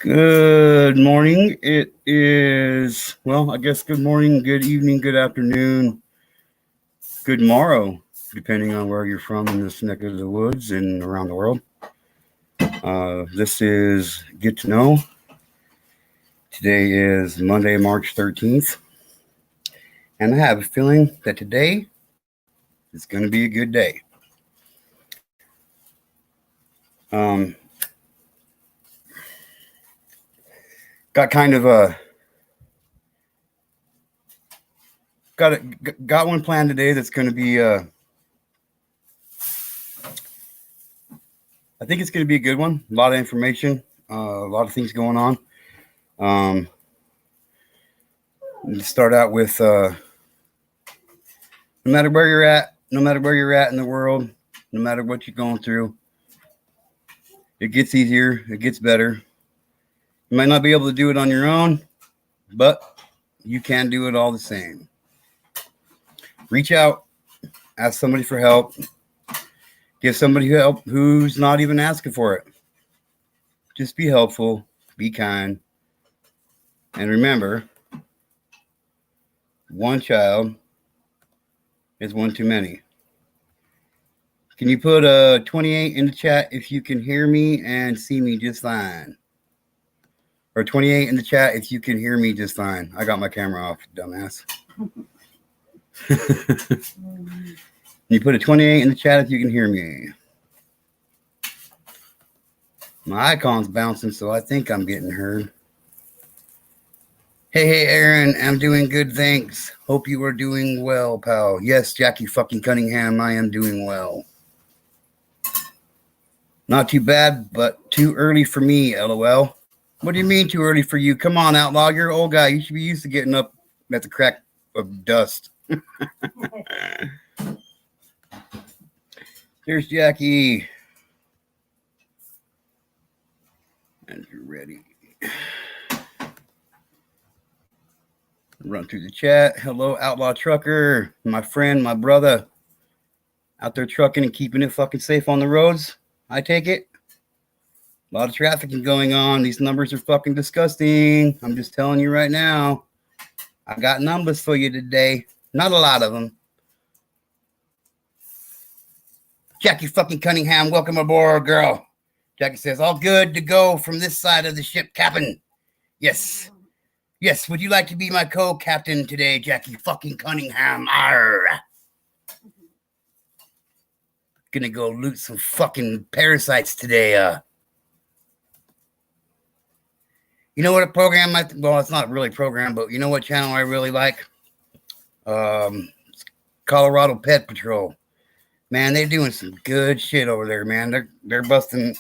Good morning. It is, well, I guess good morning, good evening, good afternoon, good morrow, depending on where you're from in this neck of the woods and around the world. This is Get to Know. Today is Monday, March 13th, and I have a feeling that today is going to be a good day. Got kind of got one plan today that's going to be I think it's going to be a good one. A lot of information, a lot of things going on. Start out with no matter where you're at, no matter where you're at in the world, no matter what you're going through, it gets easier, it gets better. You might not be able to do it on your own, but you can do it all the same. Reach out, ask somebody for help, give somebody help who's not even asking for it. Just be helpful, be kind, and remember, one child is one too many. Can you put a 28 in the chat if you can hear me and see me just fine? Or 28 in the chat if you can hear me just fine. I got my camera off, dumbass. You put a 28 in the chat if you can hear me. My icon's bouncing, so I think I'm getting heard. Hey, Aaron, I'm doing good, thanks. Hope you are doing well, pal. Yes, Jackie fucking Cunningham, I am doing well. Not too bad, but too early for me, LOL. What do you mean too early for you? Come on, Outlaw, you're an old guy. You should be used to getting up at the crack of dust. There's Jackie. And you're ready. Run through the chat. Hello, Outlaw Trucker, my friend, my brother. Out there trucking and keeping it fucking safe on the roads. I take it. A lot of traffic going on. These numbers are fucking disgusting. I'm just telling you right now. I got numbers for you today. Not a lot of them. Jackie fucking Cunningham, welcome aboard, girl. Jackie says, all good to go from this side of the ship, Captain. Yes. Yes, would you like to be my co-captain today, Jackie fucking Cunningham? Arr. Gonna go loot some fucking parasites today. You know what a program well, it's not really a program, but you know what channel I really like? Colorado Pet Patrol. Man, they're doing some good shit over there, man. They're busting.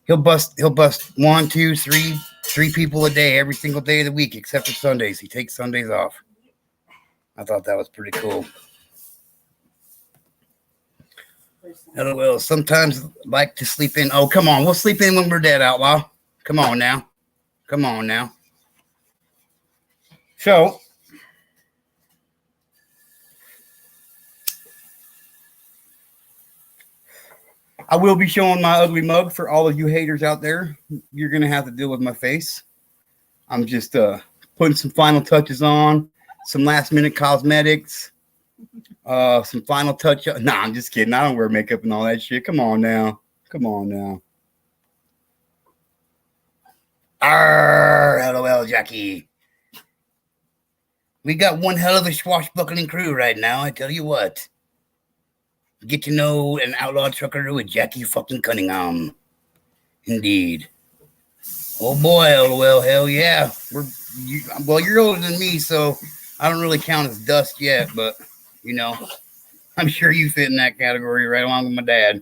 He'll bust 1, 2, 3 people a day every single day of the week, except for Sundays. He takes Sundays off. I thought that was pretty cool. LOL. Sometimes like to sleep in. Oh, come on. We'll sleep in when we're dead, Outlaw. Come on now. Come on now. So, I will be showing my ugly mug for all of you haters out there. You're going to have to deal with my face. I'm just putting some final touches on, some last minute cosmetics, some final touch. Nah, I'm just kidding. I don't wear makeup and all that shit. Come on now. Come on now. Arr, LOL, Jackie. We got one hell of a swashbuckling crew right now, I tell you what. Get to know an outlaw trucker with Jackie fucking Cunningham. Indeed. Oh boy, LOL, hell yeah. You're older than me, so I don't really count as dust yet, but, you know, I'm sure you fit in that category right along with my dad.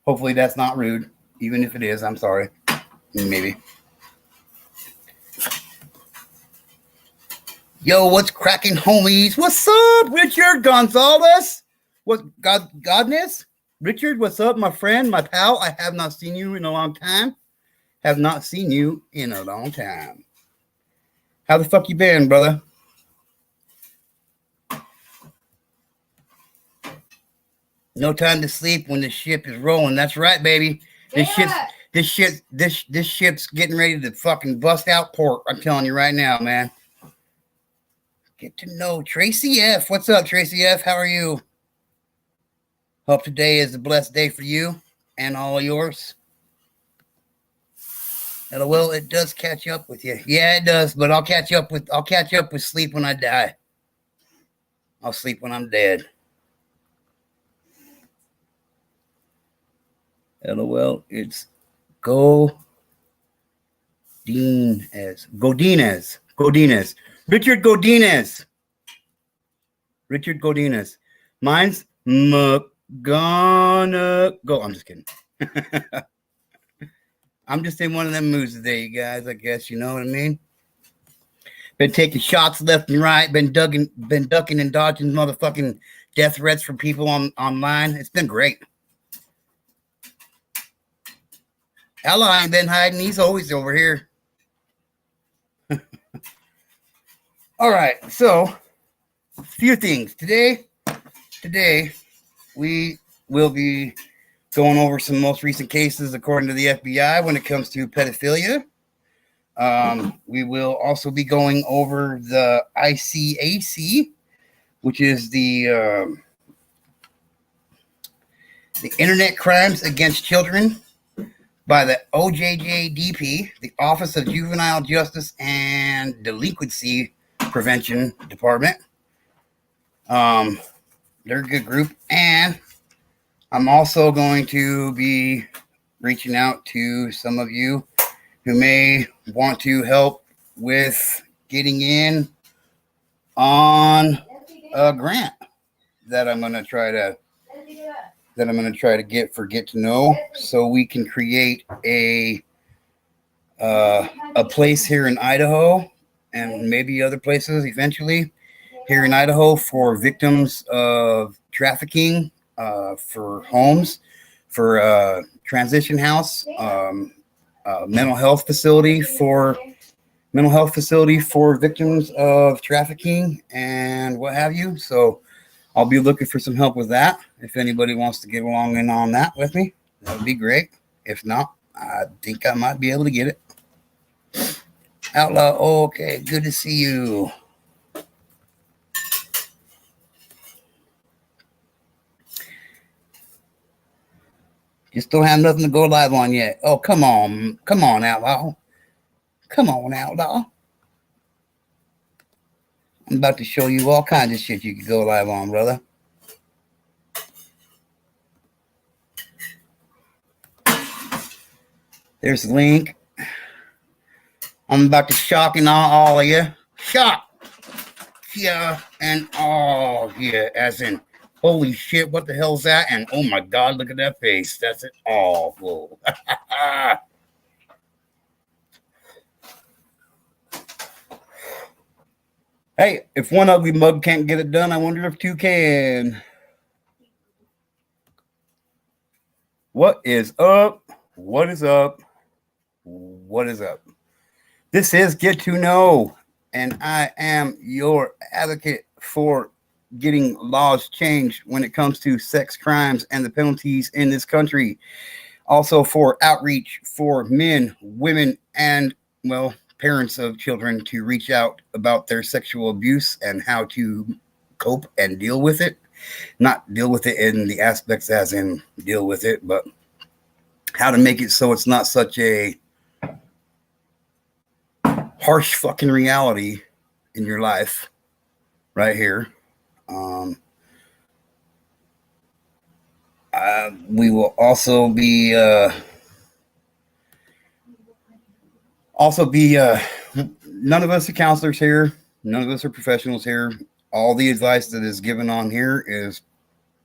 Hopefully that's not rude. Even if it is, I'm sorry. Maybe. Yo, what's cracking, homies? What's up, Richard Gonzalez? What, Godness? Richard, what's up, my friend, my pal? I have not seen you in a long time. Have not seen you in a long time. How the fuck you been, brother? No time to sleep when the ship is rolling. That's right, baby. This ship's getting ready to fucking bust out port. I'm telling you right now, man. Get to know Tracy F. What's up, Tracy F? How are you? Hope today is a blessed day for you and all of yours. Well, it does catch up with you. Yeah, it does, but I'll catch up with sleep when I die. I'll sleep when I'm dead. LOL, it's Godinez. Richard Godinez. Mine's gonna go. I'm just kidding. I'm just in one of them moods today, you guys. I guess you know what I mean. Been taking shots left and right. Been ducking and dodging motherfucking death threats from people online. It's been great. Ella ain't been hiding. He's always over here. All right, so a few things today. We will be going over some most recent cases according to the FBI when it comes to pedophilia. We will also be going over the ICAC, which is the Internet Crimes Against Children by the OJJDP, the Office of Juvenile Justice and Delinquency Prevention Department. They're a good group, and I'm also going to be reaching out to some of you who may want to help with getting in on a grant that I'm going to try to get for Get to Know, so we can create a place here in Idaho and maybe other places eventually here in Idaho for victims of trafficking, for homes, for transition house, mental health facility for victims of trafficking and what have you. So I'll be looking for some help with that. If anybody wants to get along in on that with me, that would be great. If not, I think I might be able to get it. Outlaw, okay, good to see you. Just don't have nothing to go live on yet. Oh, come on, Outlaw. Come on, Outlaw. I'm about to show you all kinds of shit you can go live on, brother. There's the link. I'm about to shock and awe all of you. Shock. Yeah, and awe. Yeah, as in, holy shit, what the hell's that? And oh my God, look at that face. That's it. Awful. Hey, if one ugly mug can't get it done, I wonder if two can. What is up? What is up? What is up? This is Get to Know, and I am your advocate for getting laws changed when it comes to sex crimes and the penalties in this country. Also for outreach for men, women, and, well, parents of children to reach out about their sexual abuse and how to cope and deal with it. Not deal with it in the aspects as in deal with it, but how to make it so it's not such a harsh fucking reality in your life right here. We will also be none of us are counselors here. None of us are professionals here. All the advice that is given on here is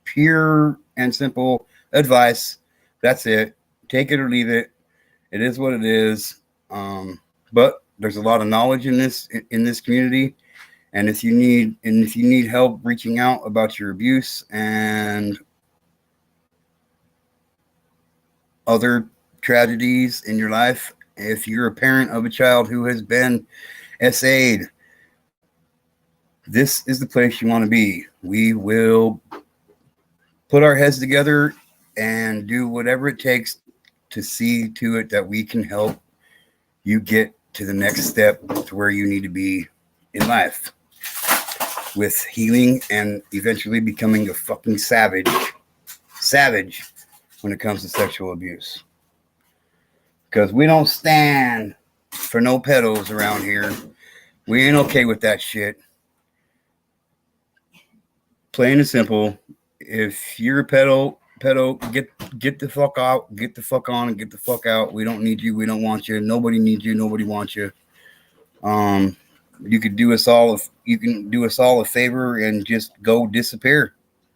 pure and simple advice. That's it. Take it or leave it. It is what it is. But there's a lot of knowledge in this community. And if you need help reaching out about your abuse and other tragedies in your life, if you're a parent of a child who has been SA'd, this is the place you want to be. We will put our heads together and do whatever it takes to see to it that we can help you get to the next step to where you need to be in life with healing and eventually becoming a fucking savage when it comes to sexual abuse. Because we don't stand for no pedos around here. We ain't okay with that shit. Plain and simple. If you're a pedo, get the fuck out, get the fuck on, and get the fuck out. We don't need you. We don't want you. Nobody needs you. Nobody wants you. You could do us all. You can do us all a favor and just go disappear,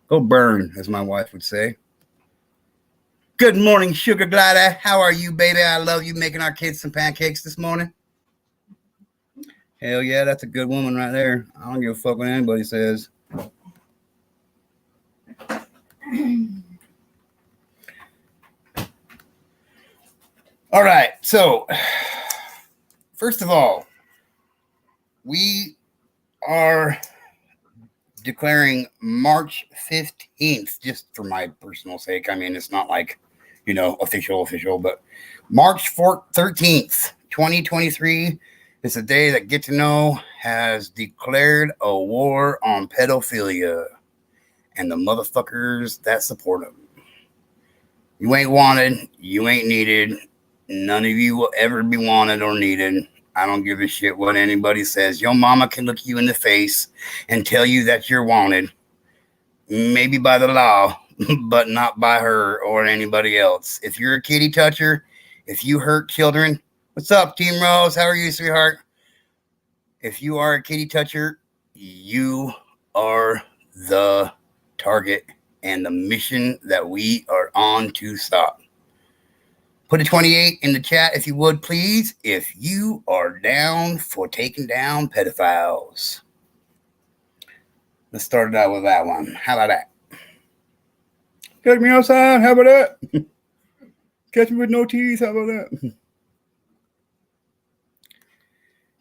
go burn, as my wife would say. Good morning, sugar glider. How are you, baby? I love you making our kids some pancakes this morning. Hell yeah, that's a good woman right there. I don't give a fuck what anybody says. All right, so first of all, we are declaring March 15th, just for my personal sake. I mean, it's not like, official, but March 13th, 2023 is a day that Get to Know has declared a war on pedophilia and the motherfuckers that support them. You ain't wanted, you ain't needed. None of you will ever be wanted or needed. I don't give a shit what anybody says. Your mama can look you in the face and tell you that you're wanted. Maybe by the law, but not by her or anybody else. If you're a kitty toucher, if you hurt children, what's up, Team Rose? How are you, sweetheart? If you are a kitty toucher, you are the target and the mission that we are on to stop. Put a 28 in the chat if you would, please, if you are down for taking down pedophiles. Let's start it out with that one. How about that? Catch me outside. How about that? Catch me with no teeth. How about that?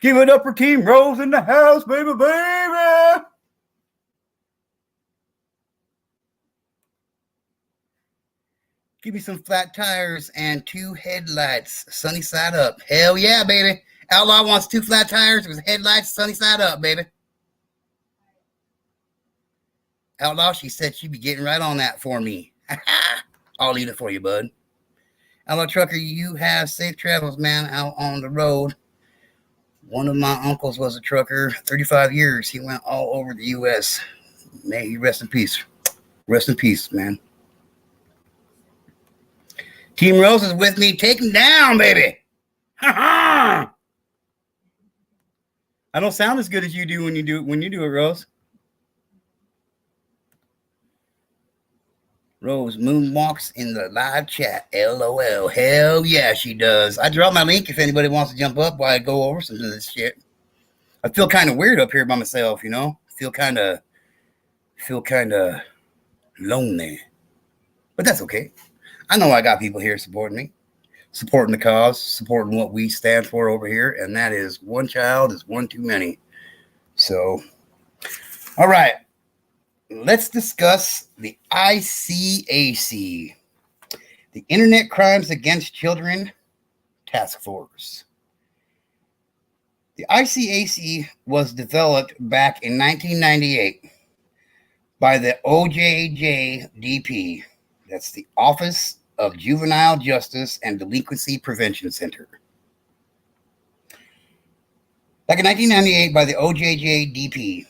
Give it up for Team Rose in the house, baby, baby. Give me some flat tires and 2 headlights, sunny side up. Hell yeah, baby. Outlaw wants 2 flat tires with headlights, sunny side up, baby. Outlaw, she said she'd be getting right on that for me. I'll leave it for you, bud. Outlaw Trucker, you have safe travels, man, out on the road. One of my uncles was a trucker, 35 years. He went all over the U.S. May he rest in peace. Rest in peace, man. Team Rose is with me. Take him down, baby. I don't sound as good as you do when you do it, Rose. Rose moonwalks in the live chat. LOL. Hell yeah, she does. I dropped my link if anybody wants to jump up while I go over some of this shit. I feel kind of weird up here by myself, Feel kind of lonely. But that's okay. I know I got people here supporting me, supporting the cause, supporting what we stand for over here, and that is one child is one too many. So, all right, let's discuss the ICAC, the Internet Crimes Against Children Task Force. The ICAC was developed back in 1998 by the OJJDP. That's the Office of Juvenile Justice and Delinquency Prevention Center. Back in 1998 by the OJJDP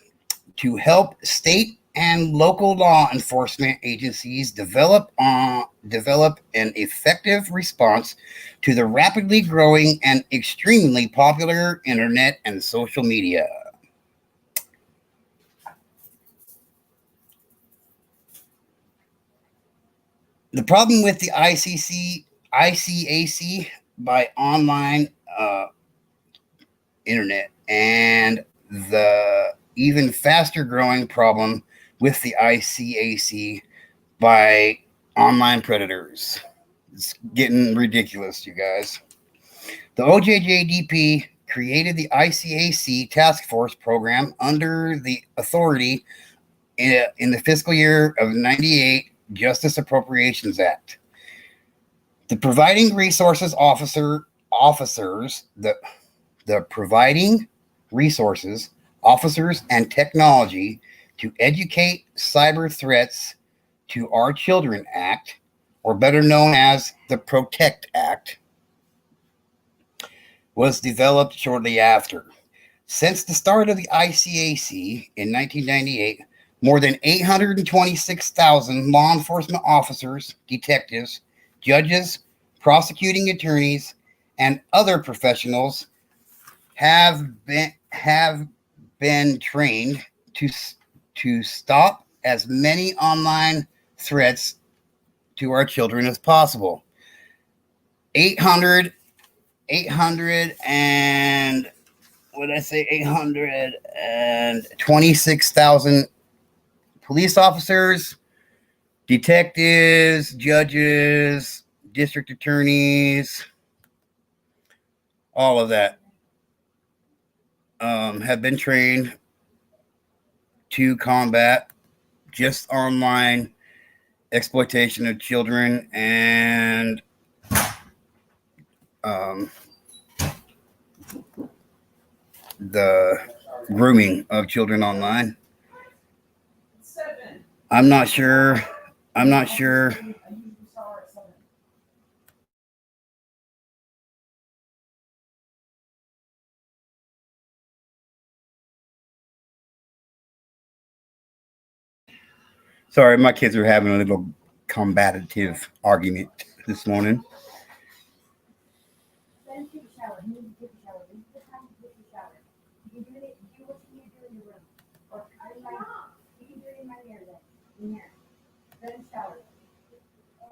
to help state and local law enforcement agencies develop an effective response to the rapidly growing and extremely popular internet and social media. The problem with the ICAC by online internet and the even faster growing problem with the ICAC by online predators. It's getting ridiculous, you guys. The OJJDP created the ICAC task force program under the authority in the fiscal year of 98 Justice Appropriations Act. The providing resources officers, the providing resources, officers, and technology to educate cyber threats to our children Act, or better known as the Protect Act, was developed shortly after. Since the start of the ICAC in 1998, more than 826,000 law enforcement officers, detectives, judges, prosecuting attorneys, and other professionals have been trained to stop as many online threats to our children as possible. 800 and what did I say? 826,000 police officers, detectives, judges, district attorneys, all of that have been trained to combat just online exploitation of children and the grooming of children online. I'm not sure. I'm not sure. Sorry, my kids are having a little combative argument this morning.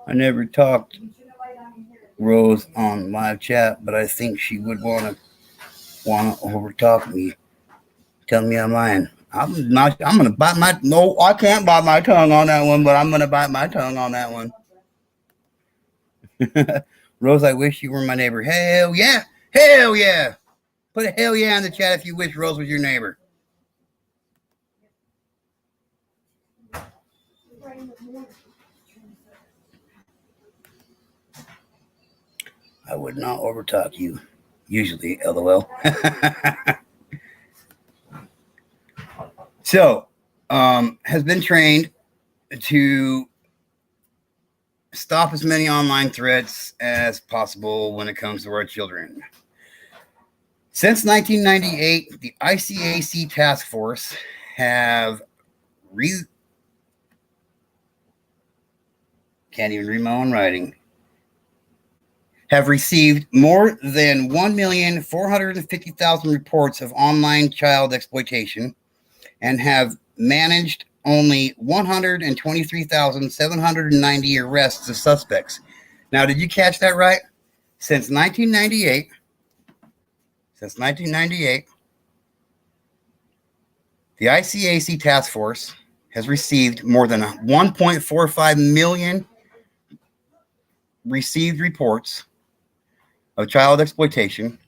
I never talked Rose on live chat, but I think she would want to overtalk me. Tell me I'm lying. I'm not. I'm gonna bite my. No, I can't bite my tongue on that one, but I'm gonna bite my tongue on that one. Rose, I wish you were my neighbor. Hell yeah! Hell yeah! Put a hell yeah in the chat if you wish Rose was your neighbor. I would not overtalk you. Usually, LOL. So, has been trained to stop as many online threats as possible when it comes to our children. Since 1998, the ICAC task force can't even read my own writing, have received more than 1,450,000 reports of online child exploitation and have managed only 123,790 arrests of suspects. Now, did you catch that right? Since 1998, the ICAC task force has received more than 1.45 million received reports of child exploitation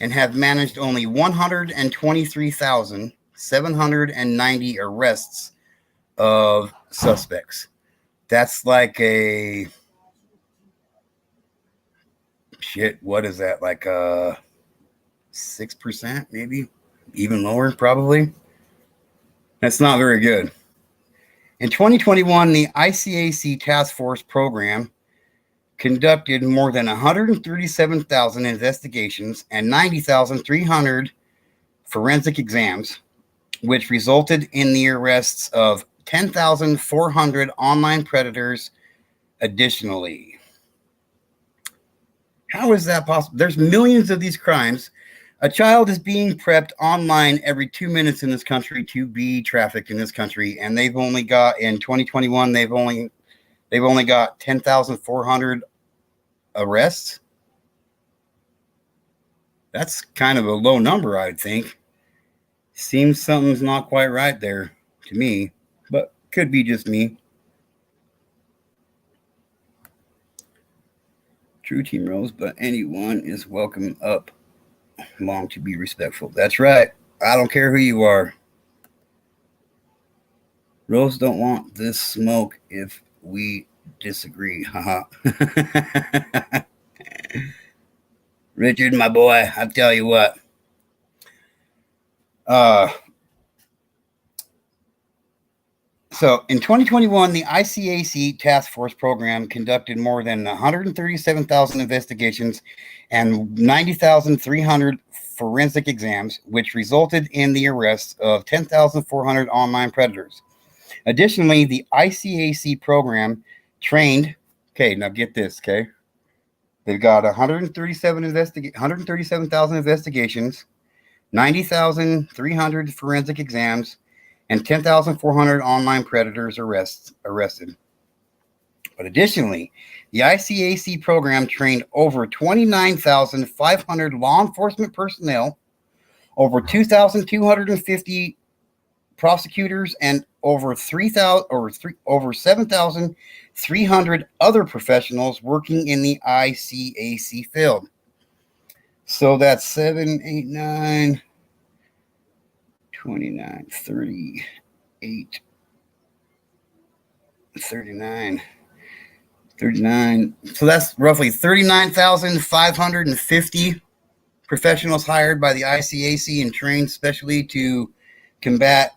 and have managed only 123,790 arrests of suspects. That's like a shit. What is that? Like 6%, maybe even lower, probably. That's not very good. In 2021, the ICAC Task Force program conducted more than 137,000 investigations and 90,300 forensic exams, which resulted in the arrests of 10,400 online predators additionally. How is that possible? There's millions of these crimes. A child is being prepped online every 2 minutes in this country to be trafficked in this country, and they've only got, in 2021, they've only got 10,400 arrests. That's kind of a low number, I'd think. Seems something's not quite right there to me, but could be just me. True, Team Rose, but anyone is welcome up long to be respectful. That's right. I don't care who you are. Rose don't want this smoke if we disagree. Haha. Richard, my boy, I tell you what. So in 2021, the ICAC Task Force Program conducted more than 137,000 investigations and 90,300 forensic exams, which resulted in the arrests of 10,400 online predators. Additionally, the ICAC program trained, okay, now get this, okay? They've got 137,000 investigations, 90,300 forensic exams, and 10,400 online predators arrested. But additionally, the ICAC program trained over 29,500 law enforcement personnel, over 2,250 prosecutors, and over 7,300 other professionals working in the ICAC field. So that's 7, 8, 9, 29, 38, 39. So that's roughly 39,550 professionals hired by the ICAC and trained specially to combat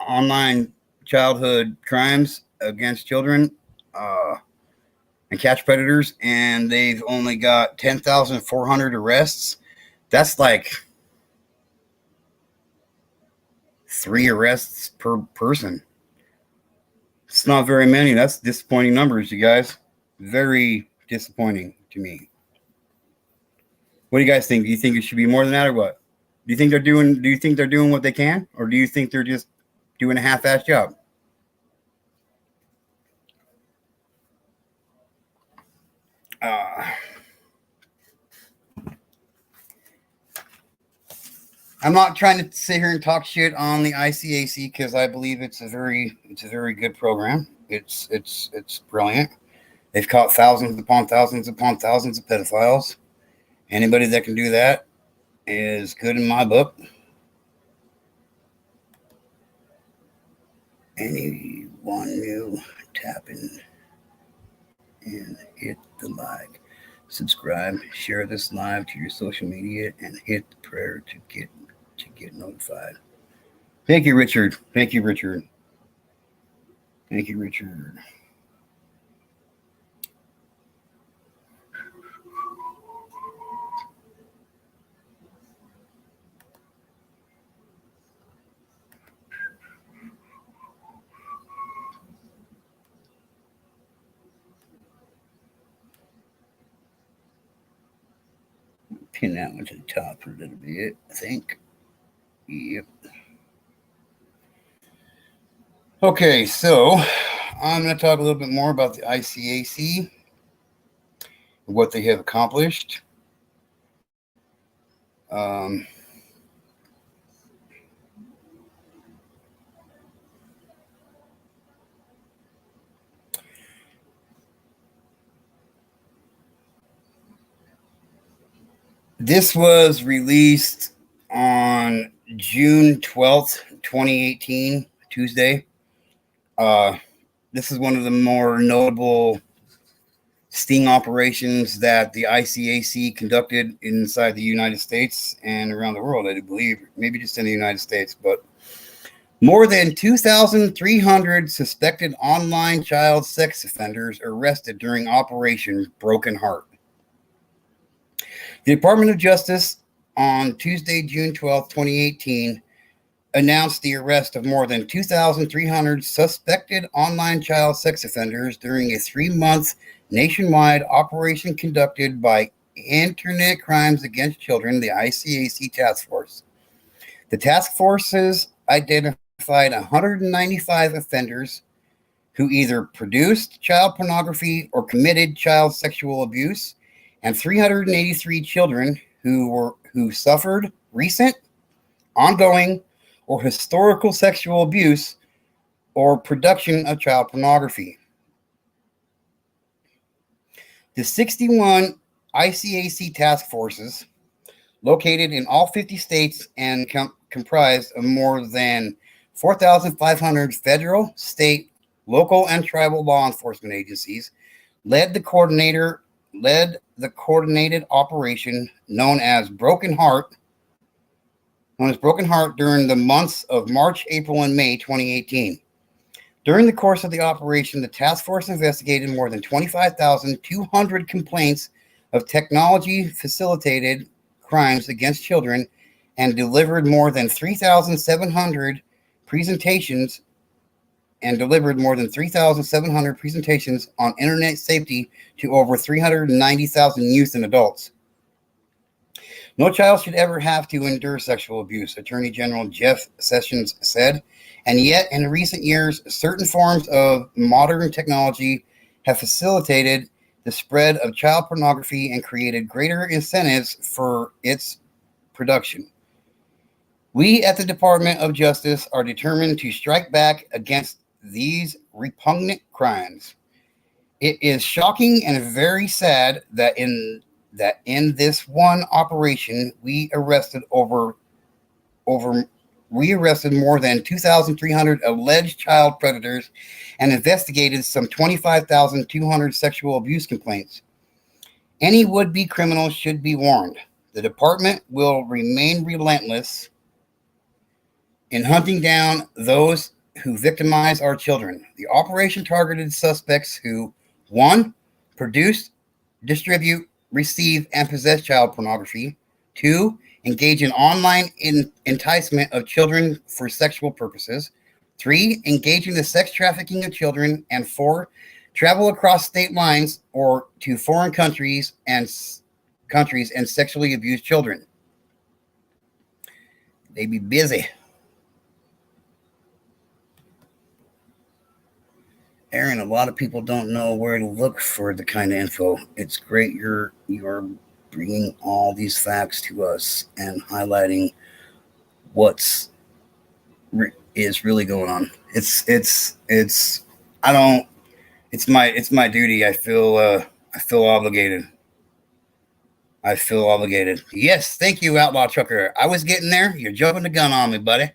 online childhood crimes against children and catch predators. And they've only got 10,400 arrests. That's like 3 arrests per person. It's not very many. That's disappointing numbers, you guys. Very disappointing to me. What do you guys think? Do you think it should be more than that, or what? Do you think they're doing what they can, or do you think they're just doing a half-assed job? I'm not trying to sit here and talk shit on the ICAC because I believe it's a very good program. It's brilliant. They've caught thousands upon thousands upon thousands of pedophiles. Anybody that can do that is good in my book. Anyone new, tap in and hit the like, subscribe, share this live to your social media, and hit the prayer to get notified. Thank you, Richard. Thank you, Richard. Thank you, Richard. Pin that one to the top for a little bit, I think. Yep. Okay, so I'm going to talk a little bit more about the ICAC, what they have accomplished. This was released on June 12th, 2018, Tuesday. This is one of the more notable sting operations that the ICAC conducted inside the United States and around the world, I believe, maybe just in the United States. But more than 2,300 suspected online child sex offenders arrested during Operation Broken Heart. The Department of Justice on Tuesday, June 12, 2018, announced the arrest of more than 2,300 suspected online child sex offenders during a 3-month nationwide operation conducted by Internet Crimes Against Children, the ICAC Task Force. The task forces identified 195 offenders who either produced child pornography or committed child sexual abuse, and 383 children who suffered recent, ongoing, or historical sexual abuse or production of child pornography. The 61 ICAC task forces, located in all 50 states and comprised of more than 4,500 federal, state, local and tribal law enforcement agencies led the coordinated operation known as Broken Heart during the months of March, April, and May 2018. During the course of the operation, the task force investigated more than 25,200 complaints of technology-facilitated crimes against children and delivered more than 3,700 presentations on internet safety to over 390,000 youth and adults. No child should ever have to endure sexual abuse, Attorney General Jeff Sessions said. And yet, in recent years, certain forms of modern technology have facilitated the spread of child pornography and created greater incentives for its production. We at the Department of Justice are determined to strike back against these repugnant crimes. It is shocking and very sad that in this one operation we arrested more than 2,300 alleged child predators and investigated some 25,200 sexual abuse complaints. Any would-be criminals should be warned. The department will remain relentless in hunting down those who victimize our children. The operation targeted suspects who, 1, produce, distribute, receive, and possess child pornography. 2, engage in online enticement of children for sexual purposes. 3, engage in the sex trafficking of children. And 4, travel across state lines or to foreign countries and sexually abuse children. They be busy. Aaron, a lot of people don't know where to look for the kind of info. It's great you're bringing all these facts to us and highlighting what's is really going on. It's my duty. I feel obligated. Yes, thank you, Outlaw Trucker. I was getting there. You're jumping the gun on me, buddy.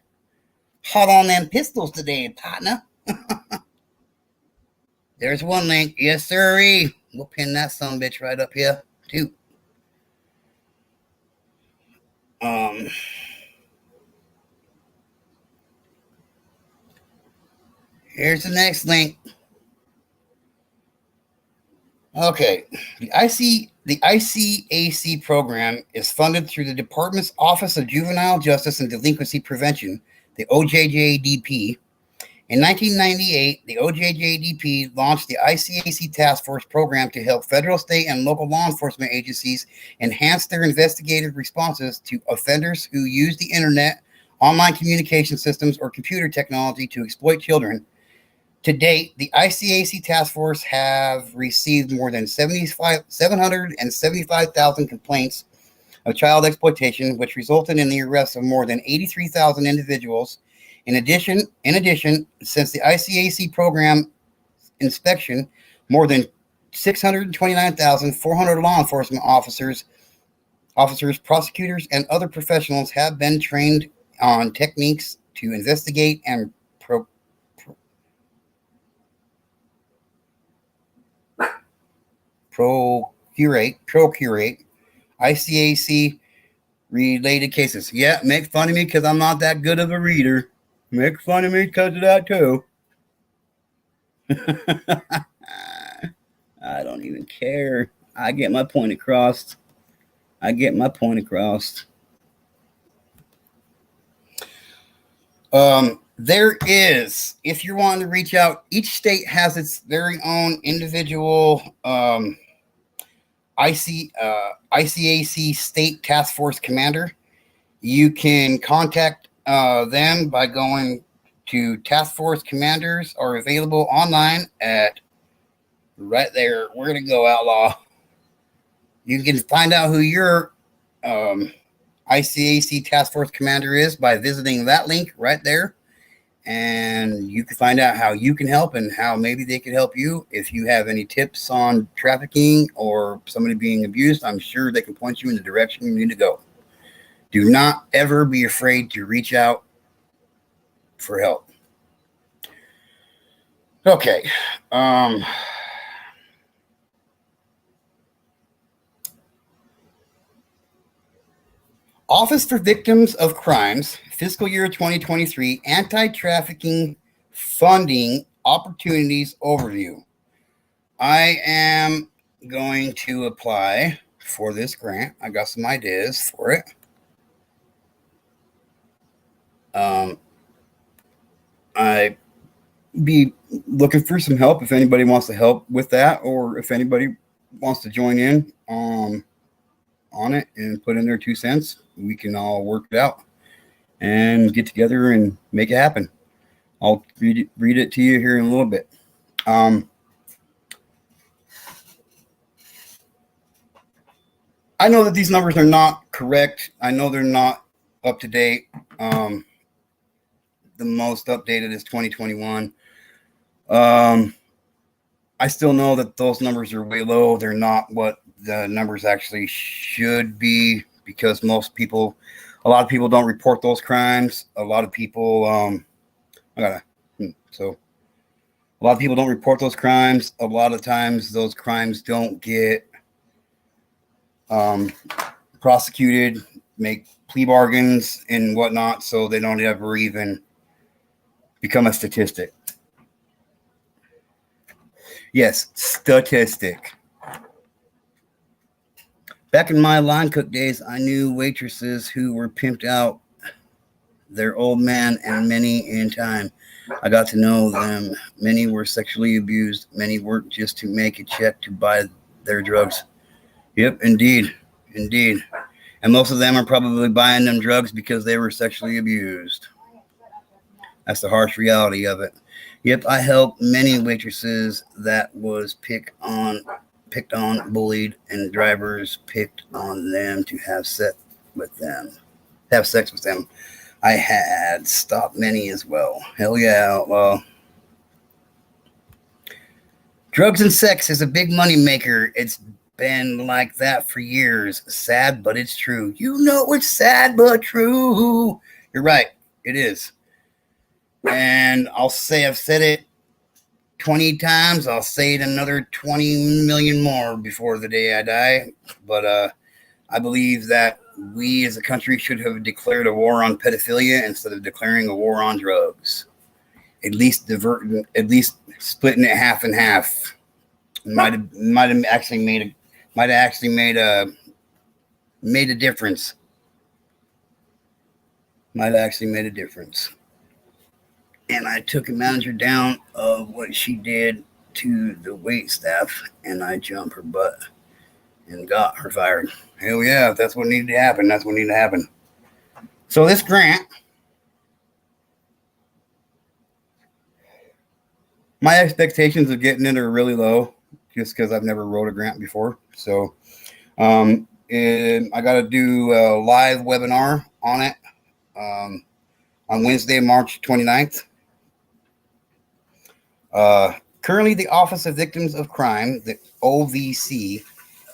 Hot on them pistols today, partner. There's one link. Yes, sirree. We'll pin that son bitch right up here, too. Here's the next link. Okay. The ICAC program is funded through the Department's Office of Juvenile Justice and Delinquency Prevention, the OJJDP. In 1998, the OJJDP launched the ICAC Task Force program to help federal, state, and local law enforcement agencies enhance their investigative responses to offenders who use the internet, online communication systems, or computer technology to exploit children. To date, the ICAC Task Force have received more than 775,000 complaints of child exploitation, which resulted in the arrest of more than 83,000 individuals. In addition, since the ICAC program inspection, more than 629,400 law enforcement officers, prosecutors, and other professionals have been trained on techniques to investigate and procurate ICAC related cases. Yeah, make fun of me because I'm not that good of a reader. Make fun of me because of that too. I don't even care. I get my point across. There is, if you're wanting to reach out, each state has its very own individual ICAC state task force commander. You can contact them by going to task force commanders are available online at right there. We're going to go, Outlaw. You can find out who your ICAC task force commander is by visiting that link right there. And you can find out how you can help and how maybe they could help you. If you have any tips on trafficking or somebody being abused, I'm sure they can point you in the direction you need to go. Do not ever be afraid to reach out for help. Okay. Office for Victims of Crimes, fiscal year 2023, anti-trafficking funding opportunities overview. I am going to apply for this grant. I got some ideas for it. I be looking for some help if anybody wants to help with that, or if anybody wants to join in on it and put in their 2 cents. We can all work it out and get together and make it happen. I'll read it to you here in a little bit. I know that these numbers are not correct. I know they're not up to date. The most updated is 2021. I still know that those numbers are way low. They're not what the numbers actually should be, because a lot of people don't report those crimes. A lot of people, a lot of people don't report those crimes. A lot of times those crimes don't get prosecuted, make plea bargains and whatnot, so they don't ever even become a statistic. Yes, statistic. Back in my line cook days, I knew waitresses who were pimped out their old man, and many in time. I got to know them. Many were sexually abused. Many worked just to make a check to buy their drugs. Yep, indeed. And most of them are probably buying them drugs because they were sexually abused. That's the harsh reality of it. Yep, I helped many waitresses that was picked on, bullied, and drivers picked on them to have sex with them. I had stopped many as well. Hell yeah, well. Drugs and sex is a big money maker. It's been like that for years. Sad, but it's true. You know it's sad, but true. You're right. It is. And I've said it 20 times. I'll say it another 20 million more before the day I die. But I believe that we as a country should have declared a war on pedophilia instead of declaring a war on drugs. At least splitting it half and half. Might have actually made a difference. Might have actually made a difference. And I took a manager down of what she did to the wait staff, and I jumped her butt and got her fired. Hell yeah, if that's what needed to happen, that's what needed to happen. So this grant, my expectations of getting it are really low, just because I've never wrote a grant before. So and I got to do a live webinar on it on Wednesday, March 29th. Currently, the Office of Victims of Crime, the OVC,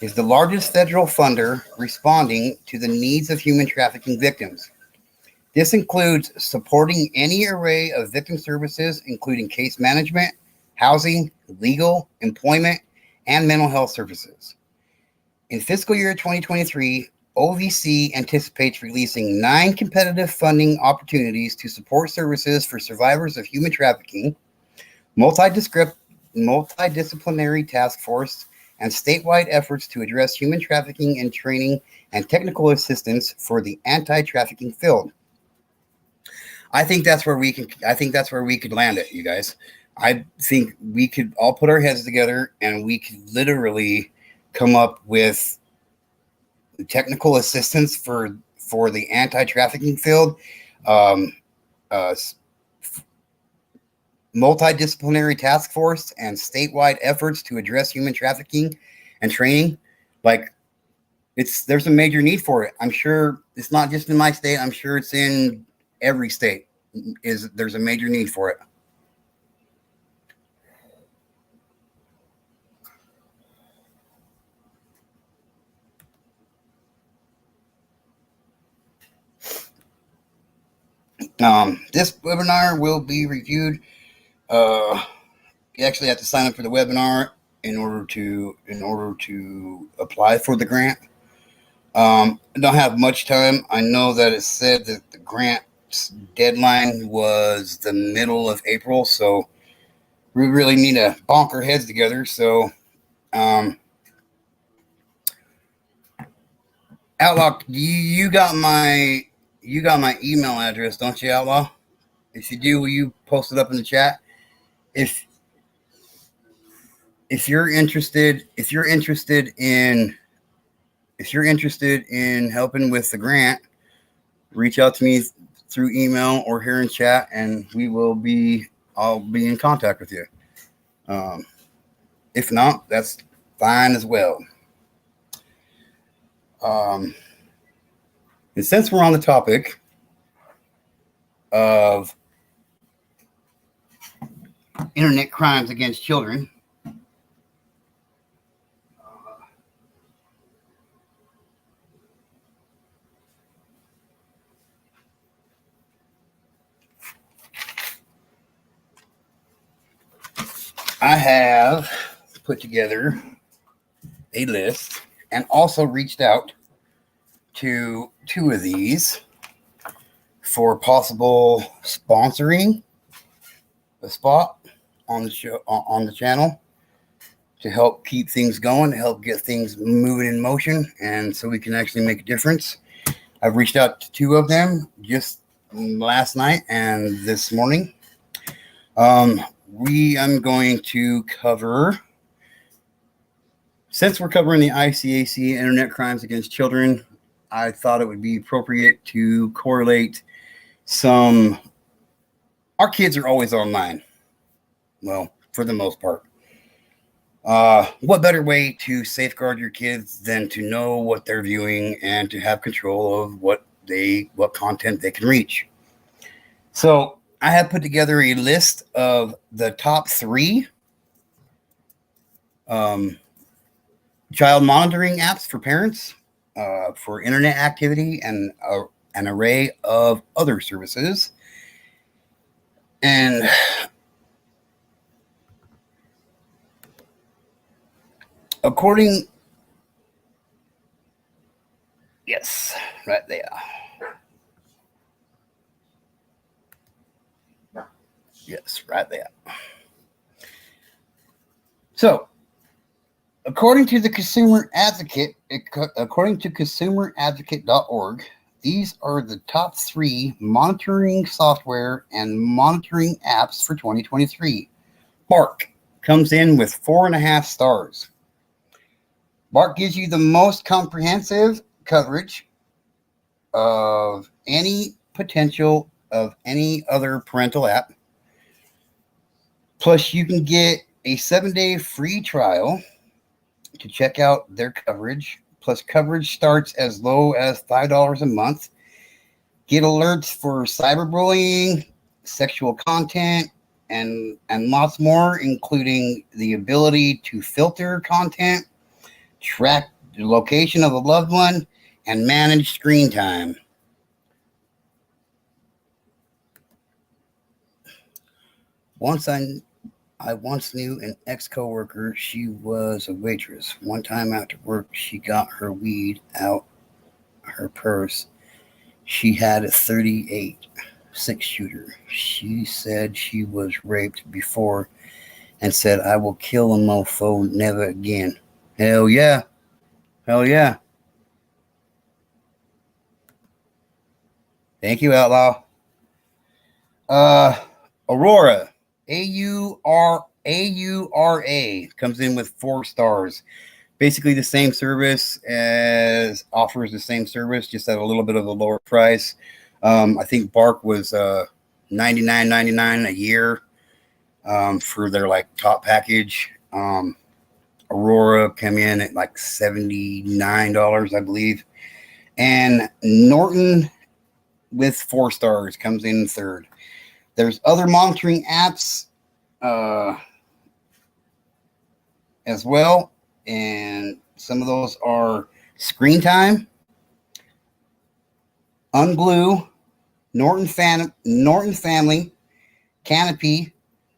is the largest federal funder responding to the needs of human trafficking victims. This includes supporting any array of victim services, including case management, housing, legal, employment, and mental health services. In fiscal year 2023, OVC anticipates releasing 9 competitive funding opportunities to support services for survivors of human trafficking, multidisciplinary task force, and statewide efforts to address human trafficking and training and technical assistance for the anti-trafficking field. I think that's where we could land it, you guys. I think we could all put our heads together and we could literally come up with technical assistance for the anti-trafficking field, multidisciplinary task force, and statewide efforts to address human trafficking and training. Like, there's a major need for it. I'm sure it's not just in my state. I'm sure it's in every state. There's a major need for it. This webinar will be reviewed You actually have to sign up for the webinar in order to apply for the grant. I don't have much time. I know that it said that the grant's deadline was the middle of April, so we really need to bonk our heads together. So, Outlaw, you got my email address, don't you, Outlaw? If you do, will you post it up in the chat? If you're interested in helping with the grant, reach out to me through email or here in chat, and I'll be in contact with you. If not, that's fine as well. And since we're on the topic of internet crimes against children, I have put together a list and also reached out to two of these for possible sponsoring a spot on the show, on the channel, to help keep things going, to help get things moving in motion, and so we can actually make a difference. I've reached out to two of them just last night and this morning. We am going to cover, since we're covering the ICAC, Internet Crimes Against Children, I thought it would be appropriate to correlate some. Our kids are always online. Well, for the most part. What better way to safeguard your kids than to know what they're viewing and to have control of what content they can reach? So I have put together a list of the top 3 child monitoring apps for parents, for internet activity, and an array of other services. And according, yes, right there. Yes, right there. So, according to the Consumer Advocate, according to consumeradvocate.org, these are the top 3 monitoring software and monitoring apps for 2023. Bark comes in with 4.5 stars. Bark gives you the most comprehensive coverage of any potential of any other parental app. Plus, you can get a 7-day free trial to check out their coverage. Plus, coverage starts as low as $5 a month. Get alerts for cyberbullying, sexual content, and lots more, including the ability to filter content, track the location of a loved one, and manage screen time. I once knew an ex-coworker. She was a waitress. One time after work, she got her weed out her purse. She had a .38 6-shooter. She said she was raped before and said, "I will kill a mofo, never again." Hell yeah. Hell yeah. Thank you, Outlaw. Aurora. AURA comes in with 4 stars. Basically the same service, offers the same service, just at a little bit of a lower price. I think Bark was $99.99 a year for their like top package. Aurora came in at like $79, I believe. And Norton with 4 stars comes in third. There's other monitoring apps as well, and some of those are Screen Time, Unglue, Norton Family, Canopy,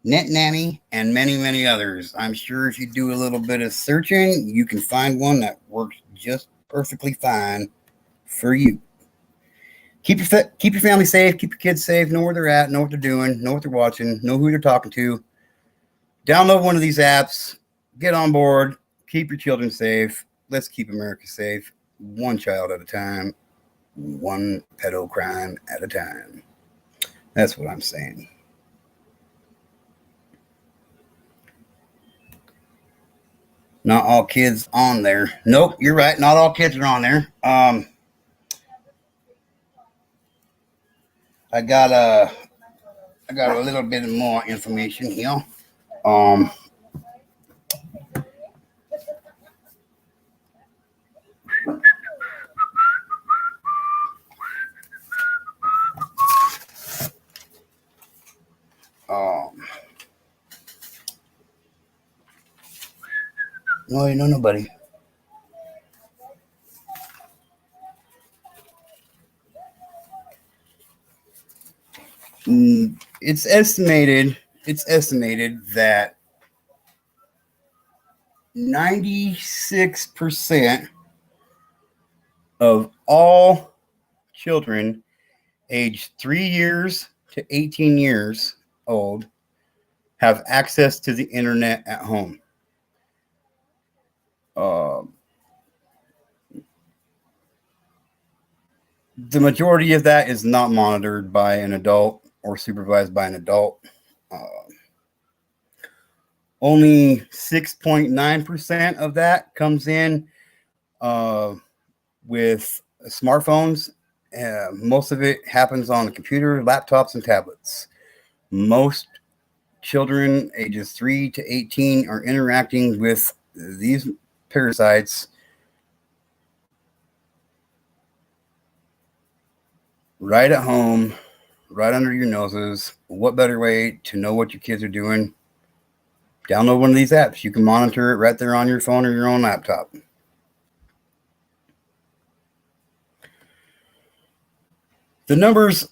NetNanny, and many, many others. I'm sure if you do a little bit of searching, you can find one that works just perfectly fine for you. Keep your family safe, keep your kids safe, know where they're at, know what they're doing, know what they're watching, know who you're talking to. Download one of these apps, get on board, keep your children safe. Let's keep America safe, one child at a time, one pedo crime at a time. That's what I'm saying. Not all kids on there. Nope, you're right. Not all kids are on there. I got a little bit more information here. Um, um, no, you know nobody. It's estimated. It's estimated that 96% of all children aged 3 years to 18 years old have access to the internet at home. Uh, the majority of that is not monitored by an adult or supervised by an adult. Uh, Only 6.9% of that comes in uh, with smartphones. Most of it happens on the computer, laptops, and tablets. Most children ages 3 to 18 are interacting with these parasites right at home, right under your noses. What better way to know what your kids are doing? Download one of these apps. You can monitor it right there on your phone or your own laptop. The numbers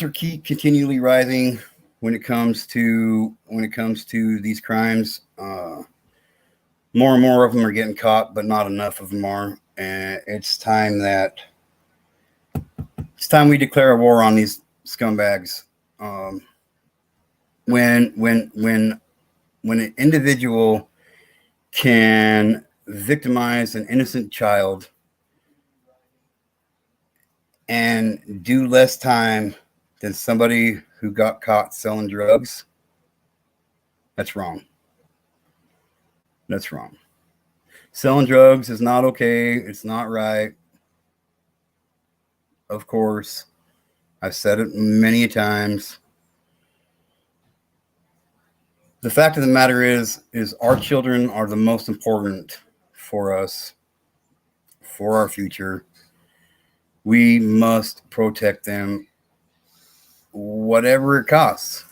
are continually rising when it comes to these crimes. More and more of them are getting caught, but not enough of them are. And it's time we declare a war on these scumbags. When an individual can victimize an innocent child and do less time than somebody who got caught selling drugs, that's wrong. That's wrong. Selling drugs is not okay. It's not right. Of course, I've said it many times. The fact of the matter is our children are the most important for us, for our future. We must protect them, whatever it costs.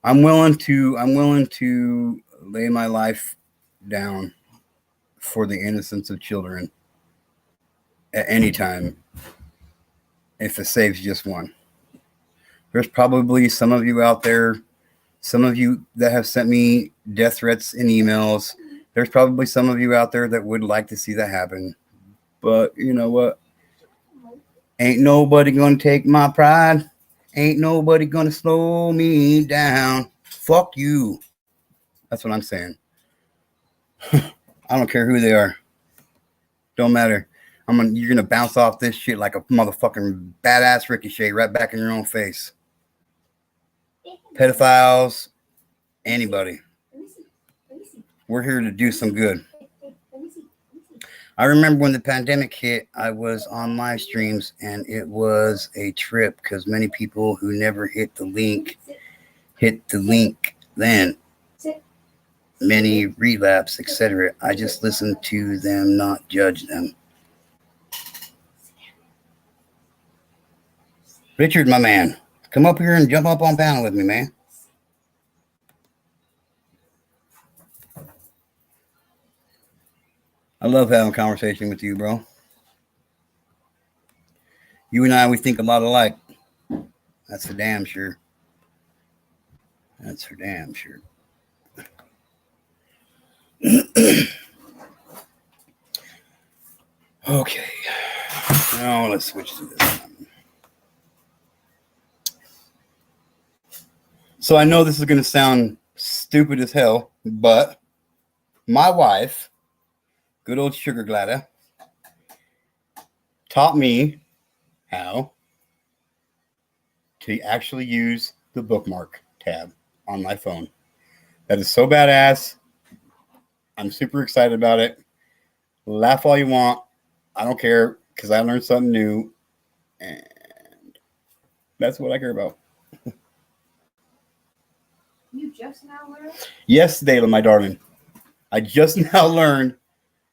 I'm willing to lay my life down for the innocence of children at any time if it saves just one. There's probably some of you out there, some of you that have sent me death threats in emails. There's probably some of you out there that would like to see that happen. But you know what? Ain't nobody gonna take my pride. Ain't nobody gonna slow me down. Fuck you. That's what I'm saying. I don't care who they are. Don't matter. You're gonna bounce off this shit like a motherfucking badass ricochet right back in your own face. Pedophiles, anybody. We're here to do some good. I remember when the pandemic hit, I was on live streams and it was a trip because many people who never hit the link then. Many relapse, etc. I just listened to them, not judge them. Richard, my man, come up here and jump up on panel with me, man. I love having a conversation with you, bro. You and I, we think a lot alike. That's for damn sure. That's for damn sure. Okay. Now let's switch to this one. So I know this is going to sound stupid as hell, but my wife, good old Sugar Gladda, taught me how to actually use the bookmark tab on my phone. That is so badass. I'm super excited about it. Laugh all you want. I don't care because I learned something new. And that's what I care about. You just now learned? Yes, Dayla, my darling. I just now learned.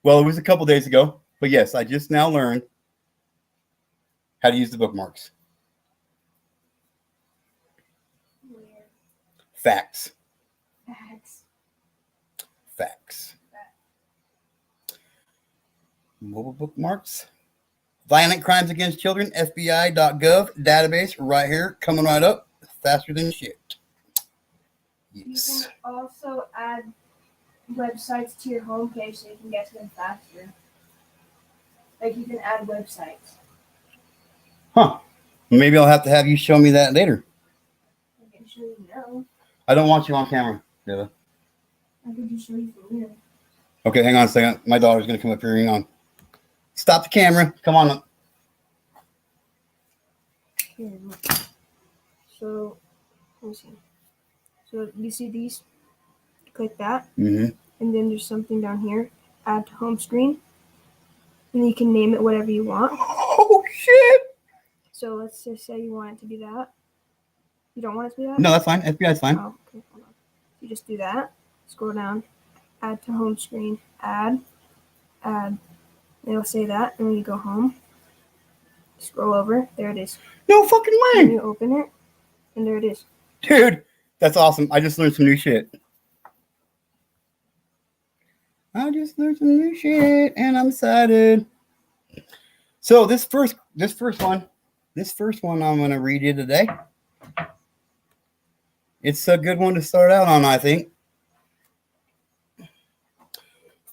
Well, it was a couple days ago. But yes, I just now learned how to use the bookmarks. Weird. Facts. Facts. Facts. Mobile bookmarks. Violent crimes against children, FBI.gov database right here, coming right up, faster than shit. Yes. You can also add websites to your homepage so you can get to them faster. Like you can add websites. Huh. Maybe I'll have to have you show me that later. I can show you now. I don't want you on camera, Dilla. I could just show you from here. Okay, hang on a second. My daughter's going to come up here. Hang on. Stop the camera. Come on up. Here, look. So, let me see. So, you see these? Click that. Mm-hmm. And then there's something down here. Add to home screen. And you can name it whatever you want. Oh, shit. So, let's just say you want it to be that. You don't want it to be that? No, that's fine. FBI's fine. Oh, okay. Hold on. You just do that. Scroll down. Add to home screen. Add. It'll say that. And when you go home, scroll over. There it is. No fucking And way. you open it. And there it is. Dude, that's awesome. I just learned some new shit. And I'm excited. So this first one I'm gonna read you today. It's a good one to start out on, I think.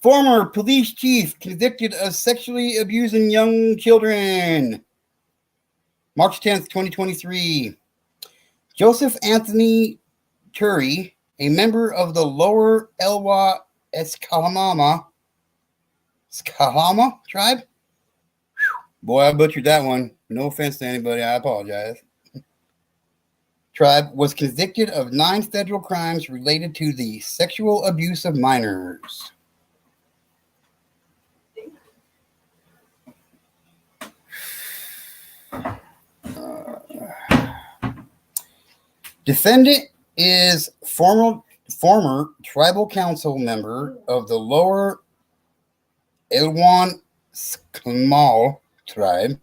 Former police chief convicted of sexually abusing young children. March 10th, 2023. Joseph Anthony Turi, a member of the Lower Elwha Escalama tribe. Boy, I butchered that one. No offense to anybody. I apologize. Tribe was convicted of 9 federal crimes related to the sexual abuse of minors. Defendant is former tribal council member of the Lower Elwha Escalama tribe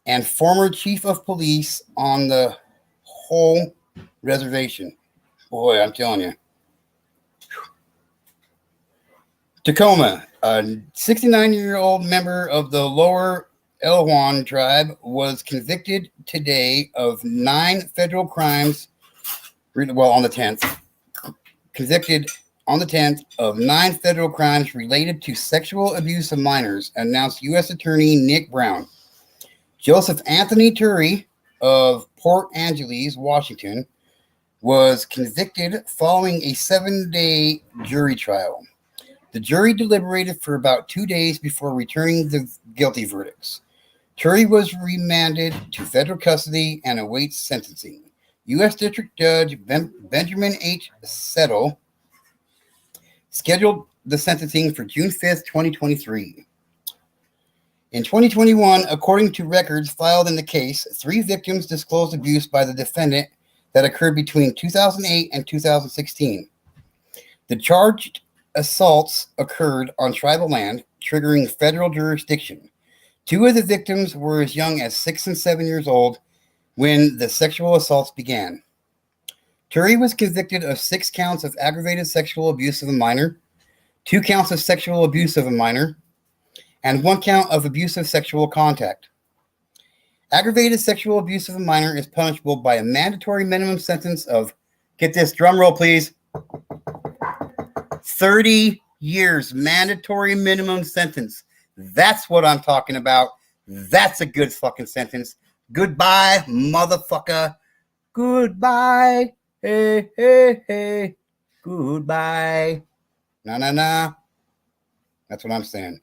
and former chief of police on the whole reservation. Boy, I'm telling you. Tacoma, a 69-year-old member of the Lower Elwha tribe, was convicted today of 9 federal crimes. Well, on the 10th. Convicted on the 10th of 9 federal crimes related to sexual abuse of minors, announced U.S. Attorney Nick Brown. Joseph Anthony Turi of Port Angeles, Washington, was convicted following a 7-day jury trial. The jury deliberated for about 2 days before returning the guilty verdicts. Turi was remanded to federal custody and awaits sentencing. U.S. District Judge Benjamin H. Settle scheduled the sentencing for June 5th, 2023. In 2021, according to records filed in the case, 3 victims disclosed abuse by the defendant that occurred between 2008 and 2016. The charged assaults occurred on tribal land, triggering federal jurisdiction. 2 of the victims were as young as 6 and 7 years old when the sexual assaults began. Turi was convicted of 6 counts of aggravated sexual abuse of a minor, 2 counts of sexual abuse of a minor, and 1 count of abusive sexual contact. Aggravated sexual abuse of a minor is punishable by a mandatory minimum sentence of Get this drum roll, please. 30 years mandatory minimum sentence. That's what I'm talking about. That's a good fucking sentence. Goodbye, motherfucker. Goodbye. Hey, hey, hey. Goodbye. Nah, nah, nah. That's what I'm saying.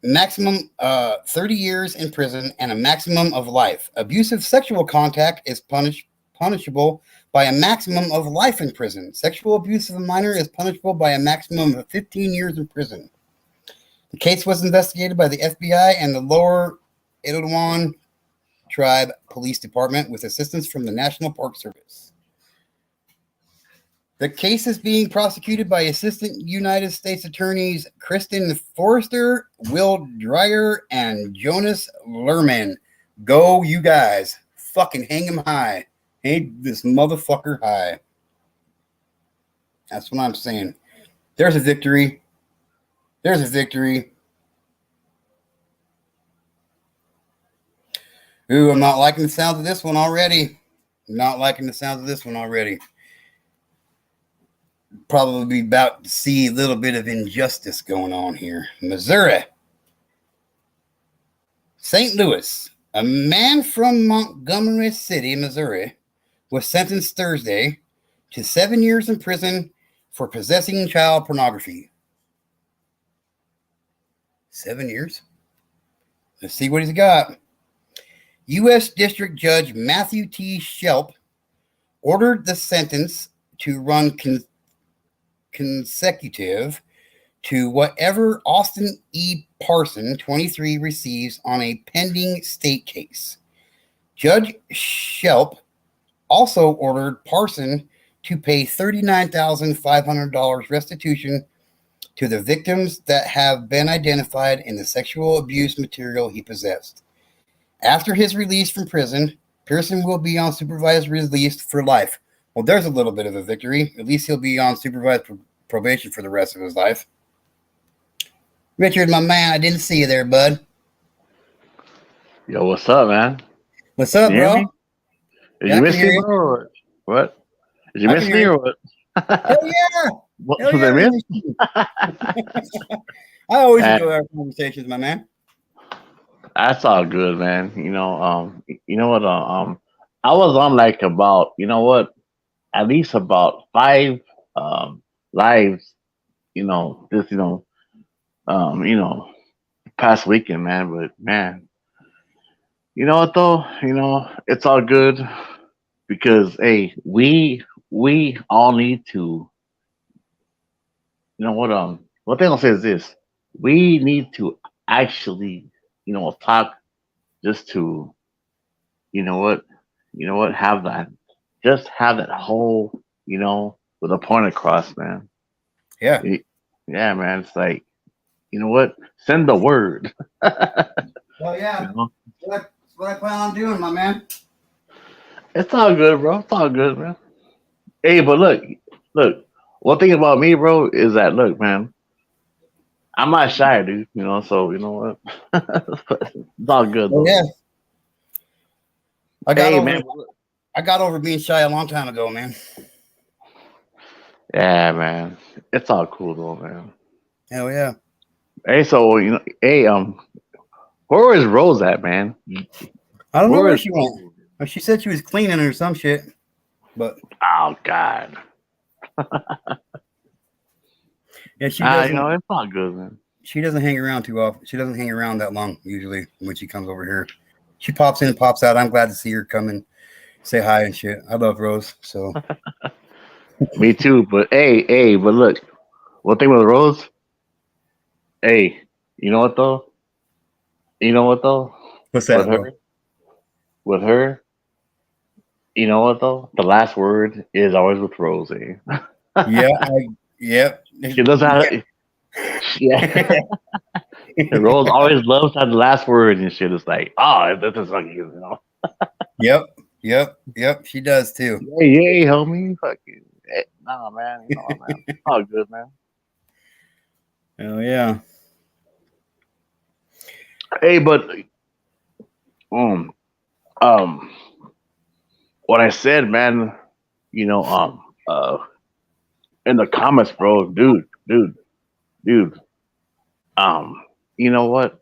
Maximum 30 years in prison and a maximum of life. Abusive sexual contact is punishable by a maximum of life in prison. Sexual abuse of a minor is punishable by a maximum of 15 years in prison. The case was investigated by the FBI and the Lower Idawang Tribe Police Department with assistance from the National Park Service. The case is being prosecuted by Assistant United States Attorneys Kristen Forrester, Will Dreyer, and Jonas Lerman. Go, you guys. Fucking hang him high. Hang this motherfucker high. That's what I'm saying. There's a victory. There's a victory. Ooh, I'm not liking the sounds of this one already. Not liking the sounds of this one already. Probably about to see a little bit of injustice going on here. Missouri. St. Louis. A man from Montgomery City, Missouri, was sentenced Thursday to 7 years in prison for possessing child pornography. 7 years? Let's see what he's got. U.S. District Judge Matthew T. Shelp ordered the sentence to run consecutive to whatever Austin E. Parson, 23, receives on a pending state case. Judge Shelp also ordered Parson to pay $39,500 restitution to the victims that have been identified in the sexual abuse material he possessed. After his release from prison, Pearson will be on supervised release for life. Well, there's a little bit of a victory. At least he'll be on supervised probation for the rest of his life. Richard, my man, I didn't see you there, bud. Yo, what's up, man? What's up, Can you hear bro? me? Did Yeah, you I miss can hear me, you. bro? Or what? Did you I miss can me hear or you. what? Hell yeah! What Hell was yeah! I I miss? miss you. I always Uh, enjoy our conversations, my man. That's all good, man. You know what? I was on like about, you know what? At least about five lives. This, past weekend, man. But man, you know what though? It's all good because hey, we all need to. You know what? What thing I'll say is this: we need to actually, talk just to, have that, just have that whole, with a point across, man. Yeah. Yeah, man. It's like, you know what? Send the word. Well, You yeah. know, That's what I plan on doing, my man. it's all good, bro. It's all good, man. Hey, but look. One thing about me, bro, is that look, man. I'm not shy, dude. So you know what? It's all good Well, though. yeah. I got Hey, over. man. I got over being shy a long time ago, man. Yeah, man. It's all cool though, man. Hell yeah. Hey, so hey, where is Rose at, man? I don't know Where where is she went. Rose? She said she was cleaning or some shit, but Oh God. yeah, she doesn't. It's all good, man. She doesn't hang around too often. She doesn't hang around that long usually when she comes over here. She pops in and pops out. I'm glad to see her come and say hi and shit. I love Rose, so Me too. But but look, one thing with Rose. Hey, you know what though? You know what though? what's With that, bro? her, with her, you know what though? The last word is always with Rose. Eh? Yeah, yep. She doesn't have. Yeah. Rose always loves to have the last word and shit. It's like, oh, this is fucking, Yep. She does too. Yay, homie. Fucking, nah, man. You know what, man. It's all good, man. Hell yeah. Hey, but, um, um, what I said, man, you know, in the comments, bro, dude, um, you know what?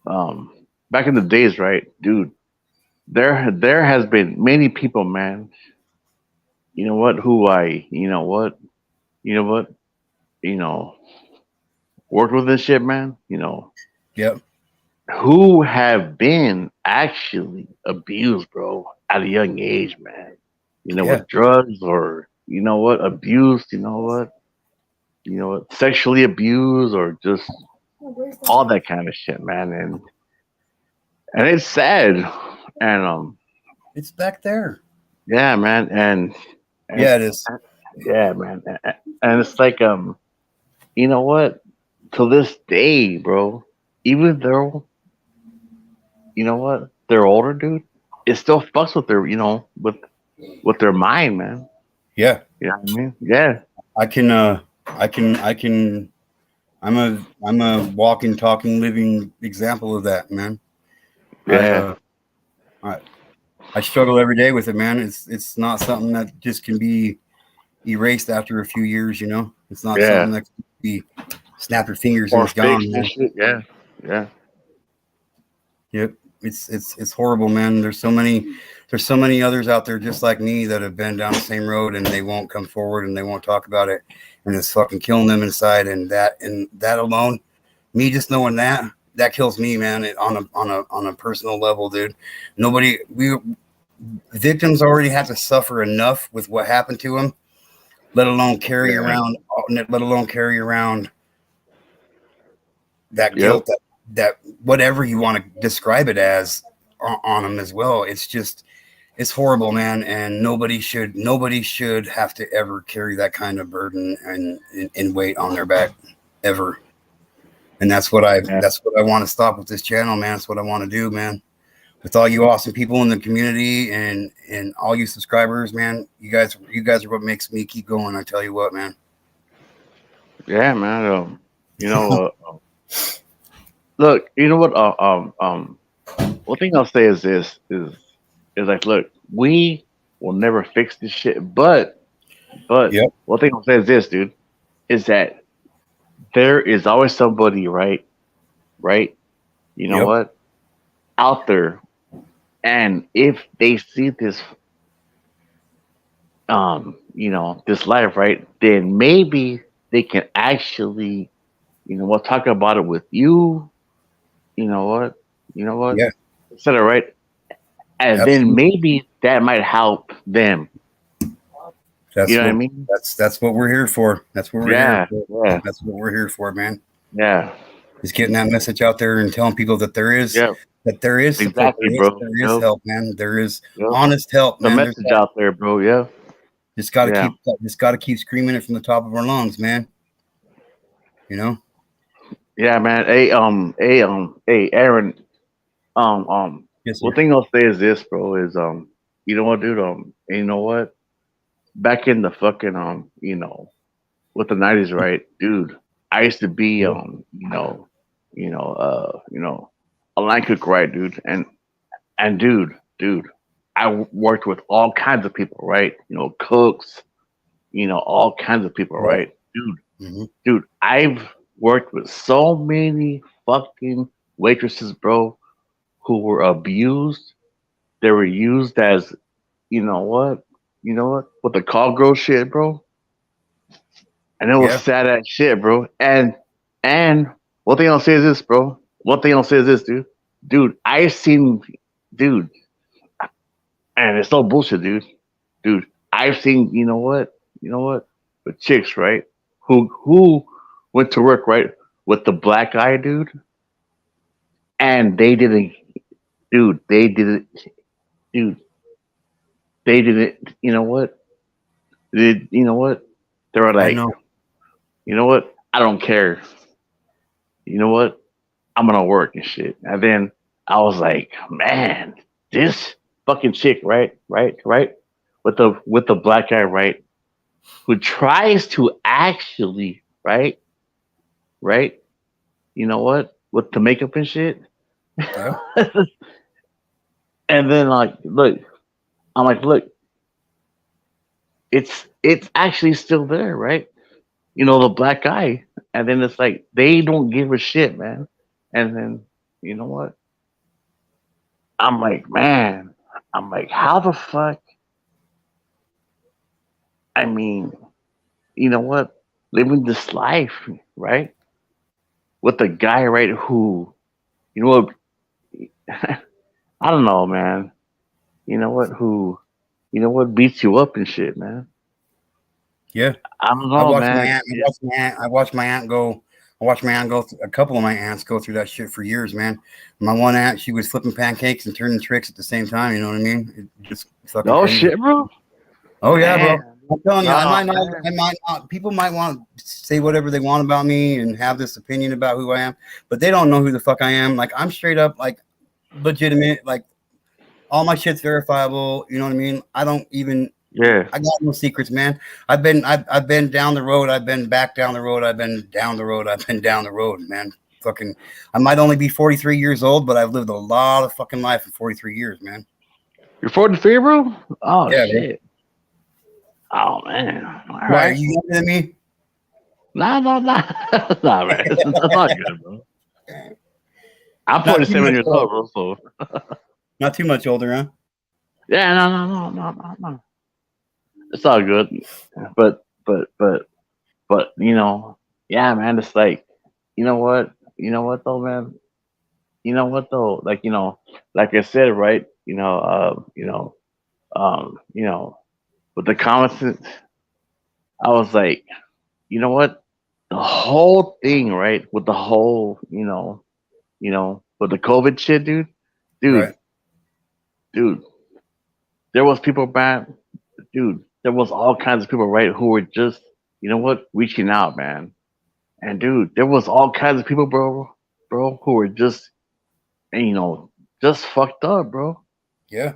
Um, back in the days, right, dude, there has been many people, man, you know what, who you know what, you know, worked with this shit, man, you know, Yep. who have been actually abused, bro, at a young age, man. You know, Yeah. with drugs or abused, sexually abused or just Oh, where's the all house? that kind of shit, man. And it's sad. And It's back there. yeah, man. And Yeah, it is. yeah, man. And it's like you know what? To this day, bro, even though you know what they're older, dude, it still fucks with their with their mind, man. Yeah. You know what I mean? Yeah, I can I can I'm a walking, talking, living example of that, man. I yeah, uh I I struggle every day with it, man. It's not something that just can be erased after a few years, you know. It's not yeah. something that can be snap your fingers and Or it's gone, fixed and man. shit. Yeah, yeah, Yep. It's horrible, man. There's so many others out there just like me that have been down the same road and they won't come forward and they won't talk about it and it's fucking killing them inside and that alone, me just knowing that kills me, man, on a personal level, dude. Nobody we Victims already have to suffer enough with what happened to them, let alone carry yeah. around let alone carry around that Yep. guilt that whatever you want to describe it as on them as well. It's just it's horrible, man, and nobody should have to ever carry that kind of burden and weight on their back ever. And Yeah. that's what I want to stop with this channel, man. That's what I want to do, man. With all you awesome people in the community and all you subscribers, man, you guys are what makes me keep going. I tell you what, man. Yeah, man. You know, look, you know what? One thing I'll say is is like, look, we will never fix this shit, but Yep, one thing I'll say is this, dude, is that there is always somebody, right? You know yep, what? Out there, and if they see this, this life, right, then maybe they can actually, we'll talk about it with you. You know what? You know what? yeah, Etc. Right? And then absolutely. maybe that might help them. You know what I mean? That's what we're here for. That's what we're here Yeah, for. yeah, That's what we're here for, man. yeah, Is getting that message out there and telling people yeah. that there is support, Exactly, bro. there is Yep, help, man. There is yep. honest help, The man. message out there, bro. Yeah, yeah, Just got to keep screaming it from the top of our lungs, man. You know? yeah, man. Hey, Aaron. Um, um. Yes, One sir. thing I'll say is this, bro. Is you know what, dude? You know what? Back in the fucking with the '90s, right, dude? I used to be Yeah. a line cook, right, dude? And dude, I worked with all kinds of people, right? Cooks, all kinds of people, Yep. right? Hmm. I've worked with so many fucking waitresses, bro, who were abused. They were used as, you know what? With the call girl shit, bro. And it was Yeah. sad ass shit, bro. And one thing I'll say is this, bro. One thing I'll say is this, dude. Dude, I seen, dude, and it's no bullshit, dude. I've seen, the chicks, right? Who went to work, right, with the black eye, dude, and they didn't, dude. They didn't, dude. They didn't. You know what? You know what? They were I like, know. you know what? I don't care. You know what? I'm gonna work and shit. And then I was like, man, this fucking chick, right, with the black guy, right, who tries to actually, right, you know what, with the makeup and shit. Yeah. And then like, look, I'm like, look, it's actually still there, right? You know, the black guy, and then it's like they don't give a shit, man. And then you know what? I'm like, man, I'm like, how the fuck? I mean, you know what? Living this life, right? With a guy, right? Who, you know what? I don't know, man. You know what? Who, you know what? Beats you up and shit, man. Yeah. I don't I know, watched my man. aunt. I watched my aunt go. I watched my aunt go. A couple of my aunts go through that shit for years, man. My one aunt, she was flipping pancakes and turning tricks at the same time. You know what I mean? It just fucking Oh crazy. shit, bro. Oh yeah, Man, bro. I'm telling you, I no, might not. man. I might not. People might want to say whatever they want about me and have this opinion about who I am, but they don't know who the fuck I am. Like I'm straight up, like legitimate. Like all my shit's verifiable. You know what I mean? I don't even. Yeah. I got no secrets, man. I've been down the road. I've been back down the road. I've been down the road. I've been down the road, man. Fucking, I might only be 43 years old, but I've lived a lot of fucking life in 43 years, man. You're 43, bro? Oh Yeah, bro. shit. Oh man. All Why are right. you younger than me? Nah, nah, nah. Nah, man. That's not good, bro. I'm Not too 47 much years older. old, bro. So Not too much older, huh? yeah, no, no, no, no, no, no. It's all good. But you know, yeah, man. It's like, you know what? You know what though, man? You know what though? Like, you know, like I said, right? You know, with the comments, I was like, you know what? The whole thing, right? With the whole, with the COVID shit, dude, Right. dude. There was people, man, dude. There was all kinds of people, right, who were just, you know what, reaching out, man. And dude, there was all kinds of people, bro, who were just, you know, just fucked up, bro. Yeah.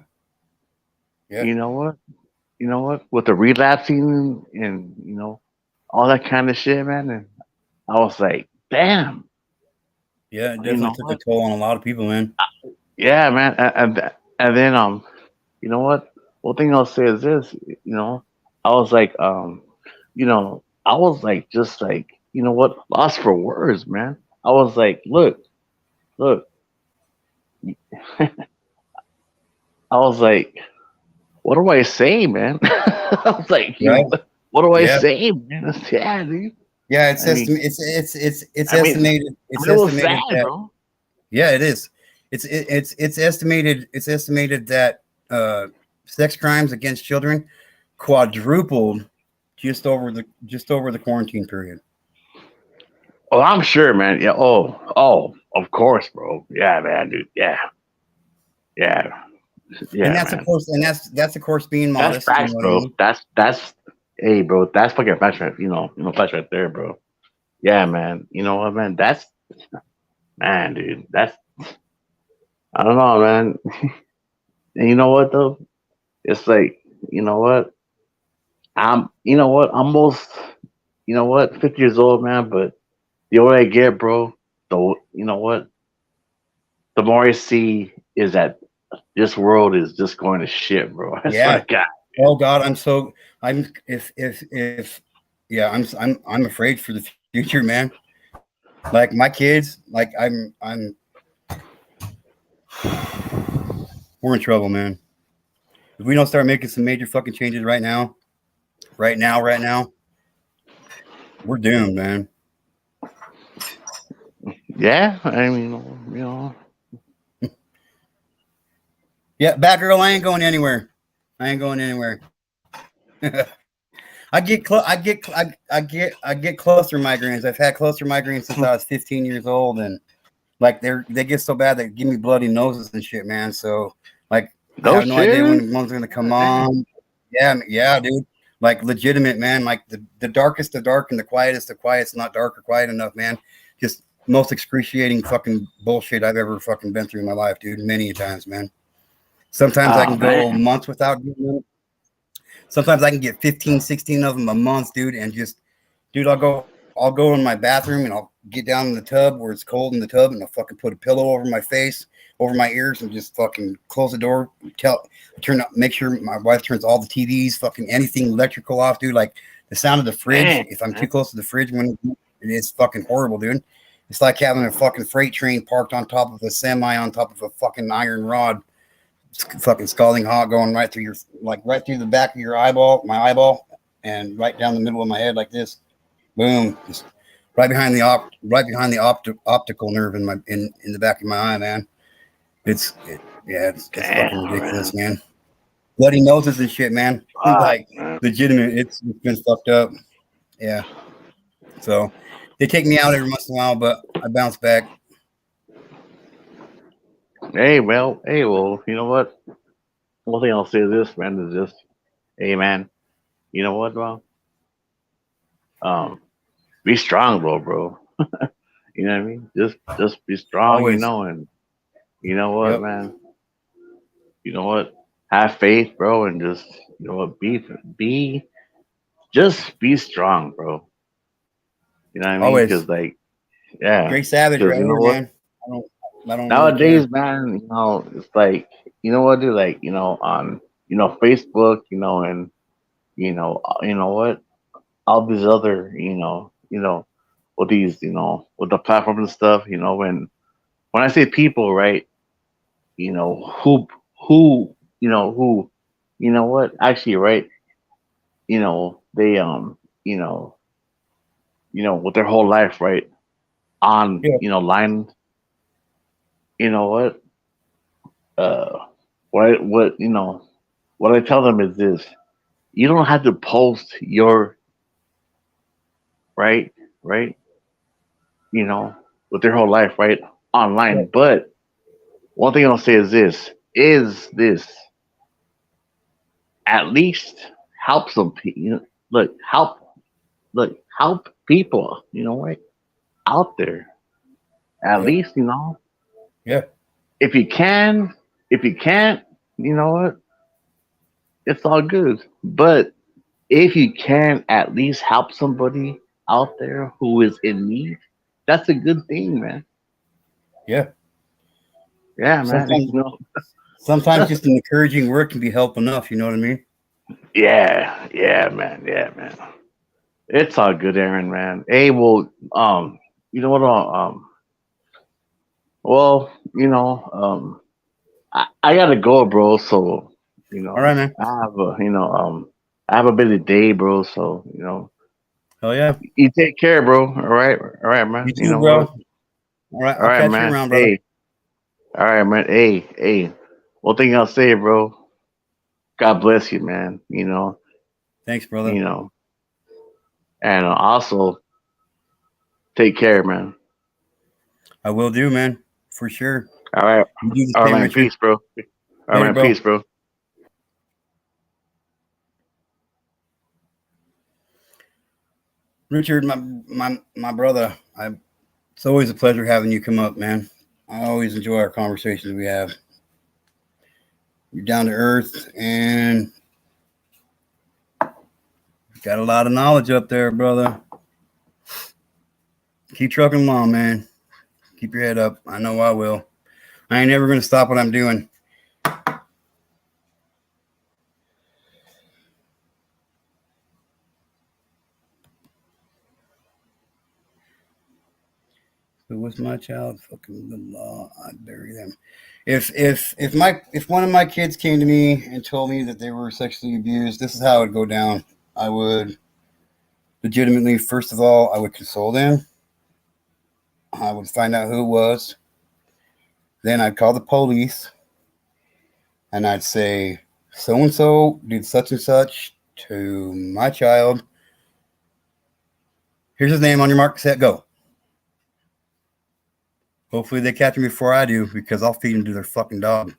Yeah. You know what? You know what? With the relapsing and all that kind of shit, man. And I was like, damn, Yeah. It you definitely know took a what? toll on a lot of people, man. Yeah, man. And then you know what? One thing I'll say is this, I was like, I was like, just like, you know what? Lost for words, man. I was like, look. I was like, what do I say, man? I was like, Right. what do I Yeah. say, man? Yeah, dude. Yeah. I mean, It's I mean, estimated. It's it was estimated sad, that. bro. Yeah, it is. It's estimated. It's estimated that sex crimes against children quadrupled just over the quarantine period. Oh, I'm sure, man. Yeah. Oh, of course, bro. Yeah, man, dude. Yeah, yeah, And yeah, that's of man. course, that's of course being That's modest. You know facts, what I bro. mean? Hey, bro. That's fucking facts, right? Facts right there, bro. Yeah, man. You know what, man? That's man, dude. That's I don't know, man. And you know what though? It's like, you know what? You know what? Almost, 50 years old, man. But the older I get, bro, you know what? The more I see is that this world is just going to shit, bro. I swear Yeah. to God. Oh God, I'm if yeah, I'm afraid for the future, man. Like my kids, like we're in trouble, man. If we don't start making some major fucking changes right now, we're doomed, man. Yeah, I mean, Yeah, Batgirl, I ain't going anywhere. I ain't going anywhere. I get cluster migraines. I've had cluster migraines since I was 15 years old, and like they get so bad they give me bloody noses and shit, man. So like I no have no idea shit. when one's gonna come God damn. on. Yeah, yeah, dude. Like legitimate, man. Like the darkest of dark and the quietest of quiet's not dark or quiet enough, man. Just most excruciating fucking bullshit I've ever fucking been through in my life, dude. Many times, man. Sometimes I Oh can go man. months without getting them. Sometimes I can get 15, 16 of them a month, dude, and just dude, I'll go in my bathroom and I'll get down in the tub where it's cold in the tub, and I'll fucking put a pillow over my face, over my ears, and just fucking close the door. Make sure my wife turns all the TVs, fucking anything electrical off, dude. Like the sound of the fridge. Man, If I'm too close to the fridge, when it is fucking horrible, dude. It's like having a fucking freight train parked on top of a semi on top of a fucking iron rod. It's fucking scalding hot, going right through right through the back of your eyeball, my eyeball, and right down the middle of my head like this. Boom. Just right behind the optical nerve in the back of my eye, man. It's fucking ridiculous, man. Bloody noses and shit, man. Like man. legitimate. It's been fucked up. Yeah. So they take me out every once in a while, but I bounce back. Hey, well, you know what? One thing I'll say is this, man, is just, hey, man, you know what, bro? Be strong, bro. You know what I mean? Just be strong, Always. you know, and you know what, Yep. man? You know what? Have faith, bro, and just, you know what? Just be strong, bro. You know what I mean? Always. Because, like, yeah, Great Savage because right you know here, what? man. I don't really Nowadays, care. man, you know, it's like, you know what, dude? Like, you know, on, you know, Facebook, you know, and you know what? All these other, with these, you know, with the platform and stuff, you know, when I say people, right, you know, you know what, actually, right, you know, they, you know, with their whole life, right, on, Yeah. you know, line, you know what, what, you know, what I tell them is this: you don't have to post your right, right, you know, with their whole life, right, online, but one thing I'll say is this at least help some people. You know, help people. You know, right out there. At Yep. least, you know, Yeah. if you can, if you can't, you know what, it's all good. But if you can at least help somebody out there who is in need, that's a good thing, man. Yeah. Yeah, man. Sometimes You know, sometimes just an encouraging word can be help enough, you know what I mean? yeah, man, yeah, man. It's all good, Aaron, man. Hey, well, you know what? Well, I gotta go, bro. So, All right, man. I have a busy day, bro. So, Hell yeah. you take care, bro. All right, You man. You too, know bro. what? All right. All I'll right, catch you man. around, brother. Hey, all right, man. Hey. One thing I'll say, bro. God bless you, man. Thanks, brother. You know, and also take care, man. I will do, man. For sure. All right, You do the all right, same, man. Richard. Peace, bro. All right, Later, man. bro. Peace, bro. Richard, my brother. It's always a pleasure having you come up, man. I always enjoy our conversations we have. You're down to earth and got a lot of knowledge up there, brother. Keep trucking along, man. Keep your head up. I know I will. I ain't never gonna stop what I'm doing. If it was my child, fucking the law, I'd bury them. If one of my kids came to me and told me that they were sexually abused, this is how it would go down. I would legitimately, first of all, I would console them. I would find out who it was. Then I'd call the police and I'd say, so and so did such and such to my child. Here's his name on your mark, set, go. Hopefully they catch him before I do because I'll feed him to their fucking dog.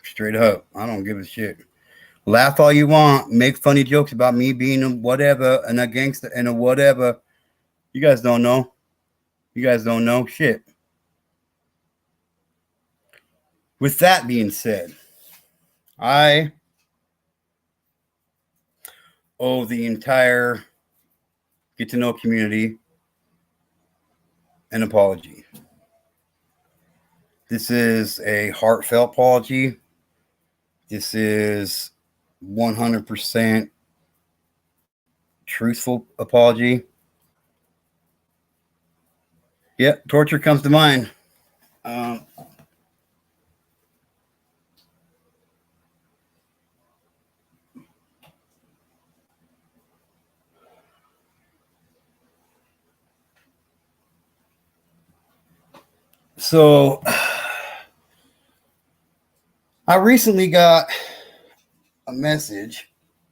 Straight up. I don't give a shit. Laugh all you want. Make funny jokes about me being a whatever and a gangster and a whatever. You guys don't know. You guys don't know shit. With that being said, I owe the entire get to know community, an apology. This is a heartfelt apology. This is 100% truthful apology. Yeah, torture comes to mind. So I recently got a message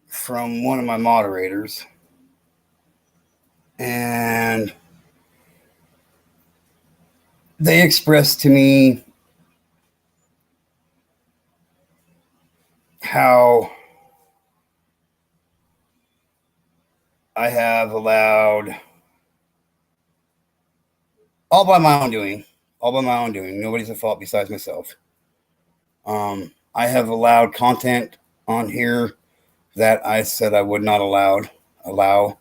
from one of my moderators, and they expressed to me how I have allowed, all by my own doing, nobody's at fault besides myself. I have allowed content on here that I said I would not allow.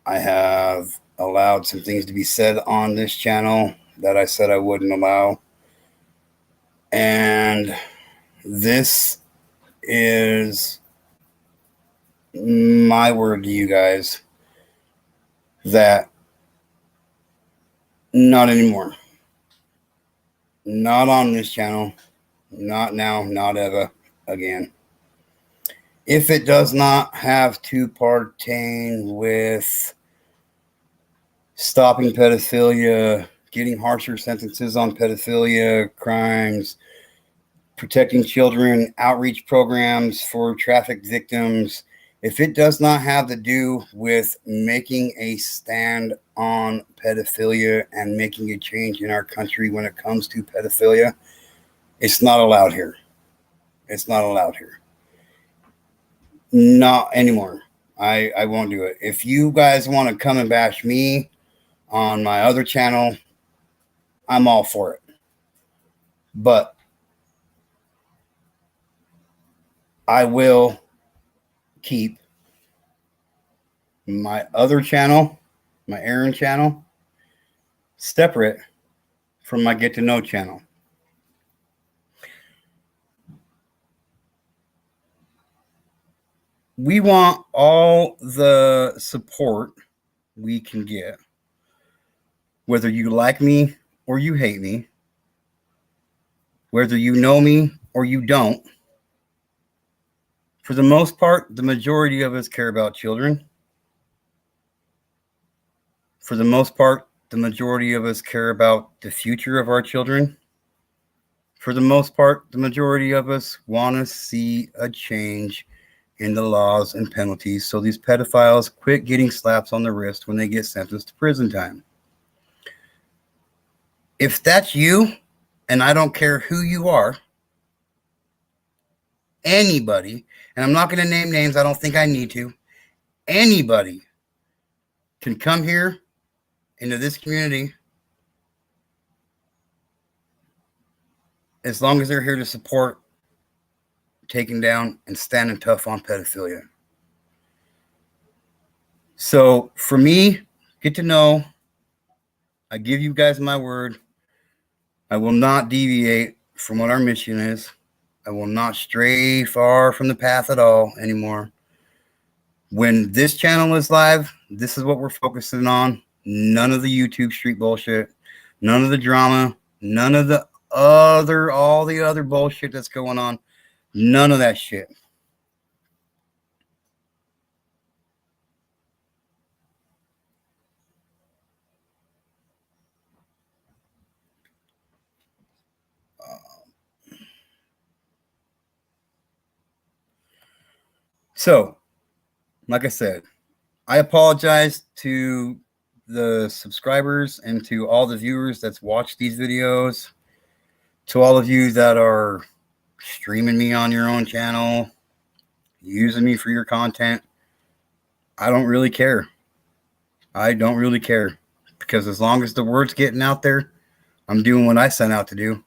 I have allowed some things to be said on this channel that I said I wouldn't allow. And this is my word to you guys that not anymore. Not on this channel. Not now, not ever again. If it does not have to pertain with stopping pedophilia, getting harsher sentences on pedophilia crimes, protecting children, outreach programs for trafficked victims, if it does not have to do with making a stand on pedophilia and making a change in our country when it comes to pedophilia, it's not allowed here. It's not allowed here. Not anymore. I won't do it. If you guys want to come and bash me on my other channel, I'm all for it. But I will keep my other channel, my Aaron channel, separate from my Get to Know channel. We want all the support we can get, whether you like me or you hate me, whether you know me or you don't. For the most part, the majority of us care about children. For the most part, the majority of us care about the future of our children. For the most part, the majority of us want to see a change in the laws and penalties so these pedophiles quit getting slaps on the wrist when they get sentenced to prison time. If that's you, and I don't care who you are, anybody, and I'm not going to name names, I don't think I need to, anybody can come here into this community as long as they're here to support taking down and standing tough on pedophilia. So for me, Get to Know, I give you guys my word. I will not deviate from what our mission is. I will not stray far from the path at all anymore. When this channel is live, this is what we're focusing on. None of the YouTube street bullshit, none of the drama, none of the all the other bullshit that's going on. None of that shit. So, like I said, I apologize to the subscribers and to all the viewers that's watched these videos. To all of you that are streaming me on your own channel, using me for your content, I don't really care. I don't really care. Because as long as the word's getting out there, I'm doing what I set out to do.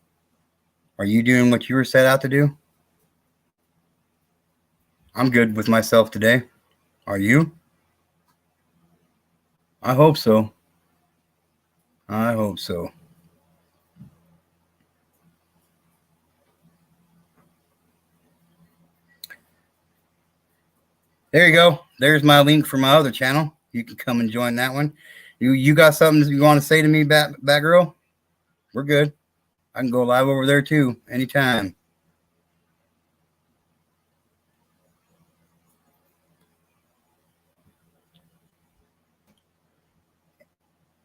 Are you doing what you were set out to do? I'm good with myself today. Are you? I hope so. I hope so. There you go. There's my link for my other channel. You can come and join that one. You got something you want to say to me, Batgirl? We're good. I can go live over there too, anytime.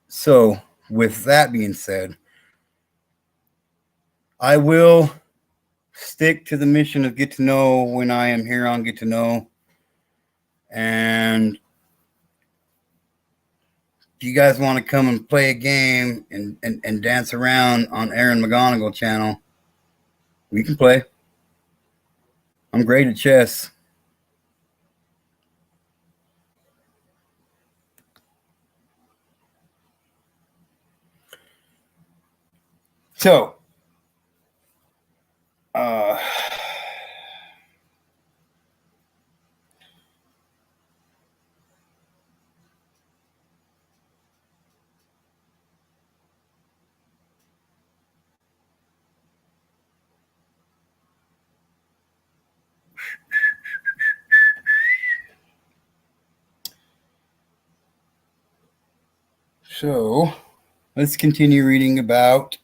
So, with that being said, I will stick to the mission of Get to Know when I am here on Get to Know. And if you guys want to come and play a game and dance around on Aaron McGonigal channel, we can play. I'm great at chess. So, uh, so let's continue reading about.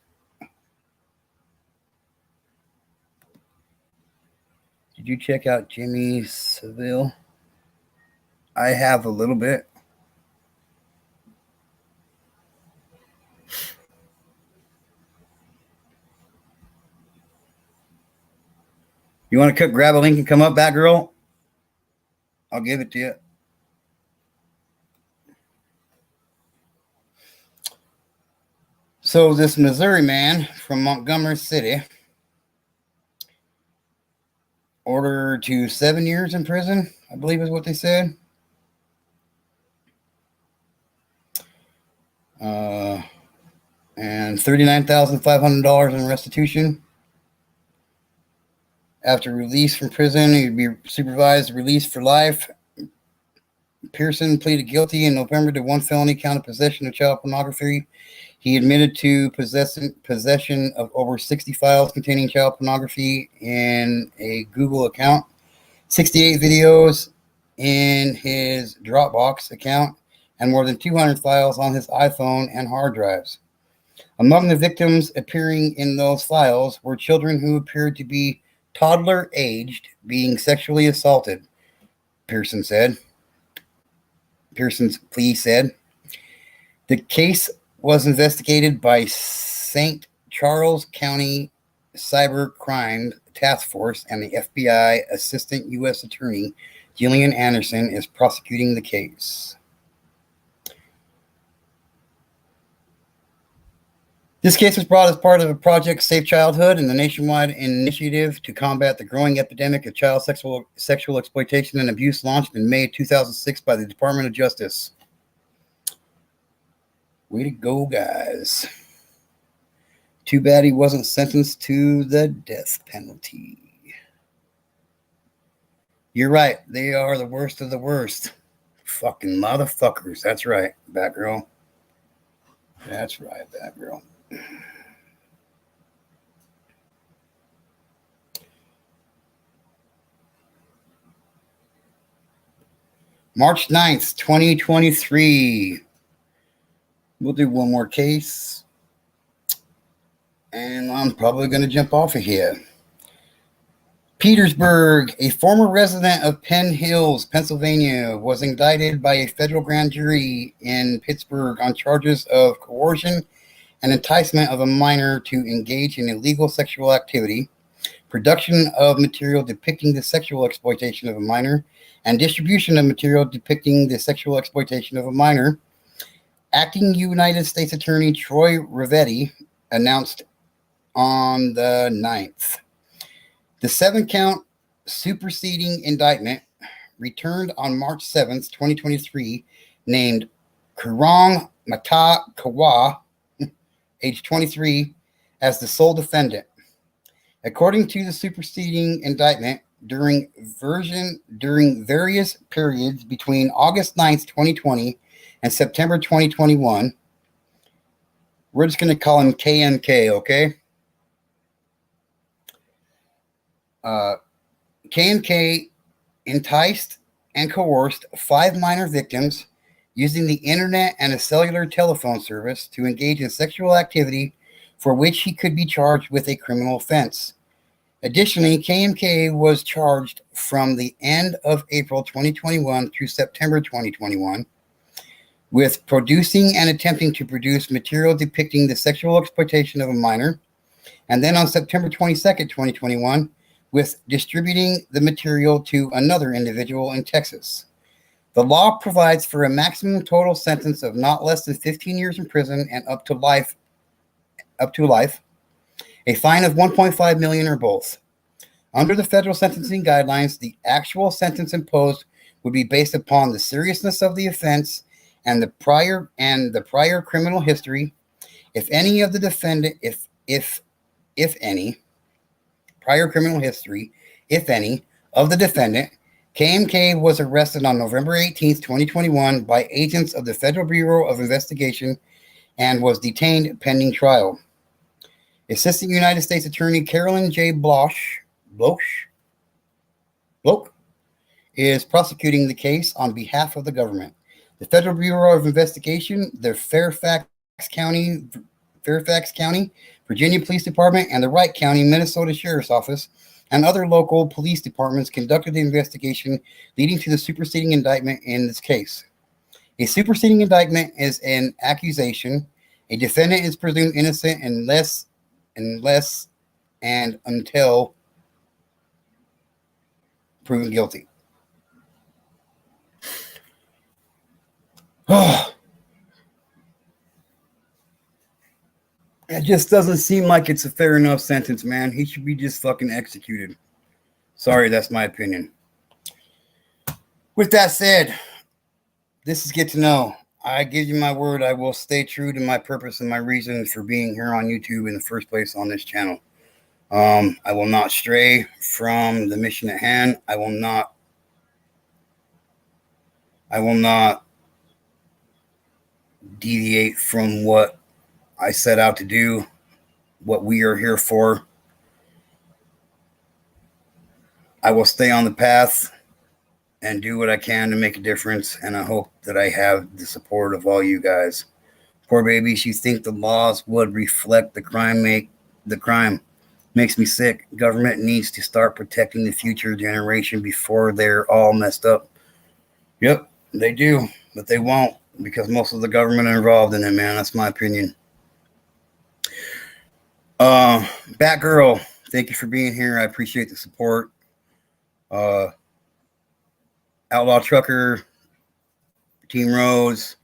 Did you check out Jimmy Savile? I have a little bit. You want to grab a link and come up, Batgirl? I'll give it to you. So this Missouri man from Montgomery City ordered to 7 years in prison, I believe is what they said. And $39,500 in restitution. After release from prison, he'd be supervised release for life. Pearson pleaded guilty in November to one felony count of possession of child pornography. He admitted to possession of over 60 files containing child pornography in a Google account, 68 videos in his Dropbox account, and more than 200 files on his iPhone and hard drives. Among the victims appearing in those files were children who appeared to be toddler-aged being sexually assaulted, Pearson's plea said. The case was investigated by St. Charles County Cyber Crime Task Force, and the FBI Assistant U.S. Attorney Gillian Anderson is prosecuting the case. This case was brought as part of a Project Safe Childhood and the nationwide initiative to combat the growing epidemic of child sexual exploitation and abuse, launched in May 2006 by the Department of Justice. Way to go, guys. Too bad he wasn't sentenced to the death penalty. You're right. They are the worst of the worst. Fucking motherfuckers. That's right, Batgirl. That's right, Batgirl. March 9th, 2023. We'll do one more case. And I'm probably going to jump off of here. Petersburg, a former resident of Penn Hills, Pennsylvania, was indicted by a federal grand jury in Pittsburgh on charges of coercion and enticement of a minor to engage in illegal sexual activity, production of material depicting the sexual exploitation of a minor, and distribution of material depicting the sexual exploitation of a minor. Acting United States Attorney Troy Rivetti announced on the 9th. The 7-count superseding indictment returned on March 7th, 2023, named Kurong Mata Kawa, age 23, as the sole defendant. According to the superseding indictment, during various periods between August 9th, 2020 and September 2021. We're just going to call him KMK, okay? KMK enticed and coerced 5 minor victims using the internet and a cellular telephone service to engage in sexual activity for which he could be charged with a criminal offense. Additionally, KMK was charged from the end of April 2021 through September 2021 with producing and attempting to produce material depicting the sexual exploitation of a minor, and then on September 22nd, 2021, with distributing the material to another individual in Texas. The law provides for a maximum total sentence of not less than 15 years in prison and up to life, a fine of $1.5 million or both. Under the federal sentencing guidelines, the actual sentence imposed would be based upon the seriousness of the offense and the prior criminal history. If any of the defendant, if any prior criminal history, if any, of the defendant, KMK was arrested on November 18th, 2021 by agents of the Federal Bureau of Investigation and was detained pending trial. Assistant United States Attorney Carolyn J. Bloch is prosecuting the case on behalf of the government. The Federal Bureau of Investigation, the Fairfax County, Virginia Police Department, and the Wright County, Minnesota Sheriff's Office, and other local police departments conducted the investigation leading to the superseding indictment in this case. A superseding indictment is an accusation. A defendant is presumed innocent unless and until proven guilty. It just doesn't seem like it's a fair enough sentence, man. He should be just fucking executed. Sorry, that's my opinion. With that said, this is Get to Know. I give you my word, I will stay true to my purpose and my reason for being here on YouTube in the first place on this channel. I will not stray from the mission at hand. I will not deviate from what I set out to do, what we are here for. I will stay on the path and do what I can to make a difference, and I hope that I have the support of all you guys. Poor babies, you think the laws would reflect the crime makes me sick. Government needs to start protecting the future generation before they're all messed up. Yep, they do, but they won't, because most of the government are involved in it, man. That's my opinion. Batgirl, thank you for being here. I appreciate the support. Outlaw Trucker, Team Rose,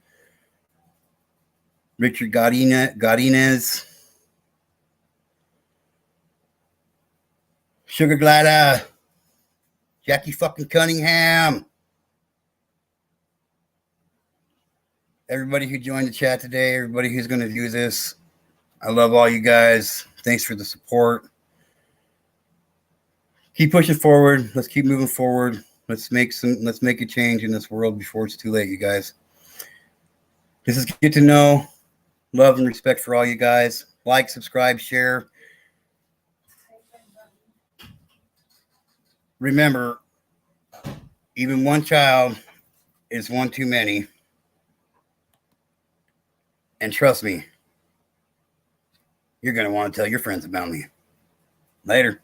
Richard Godinez, Sugar Glider, Jackie fucking Cunningham, everybody who joined the chat today, everybody who's going to view this. I love all you guys. Thanks for the support. Keep pushing forward. Let's keep moving forward. Let's make a change in this world before it's too late, you guys. This is Get to Know. Love and respect for all you guys. Like, subscribe, share. Remember, even one child is one too many. And trust me, you're going to want to tell your friends about me. Later.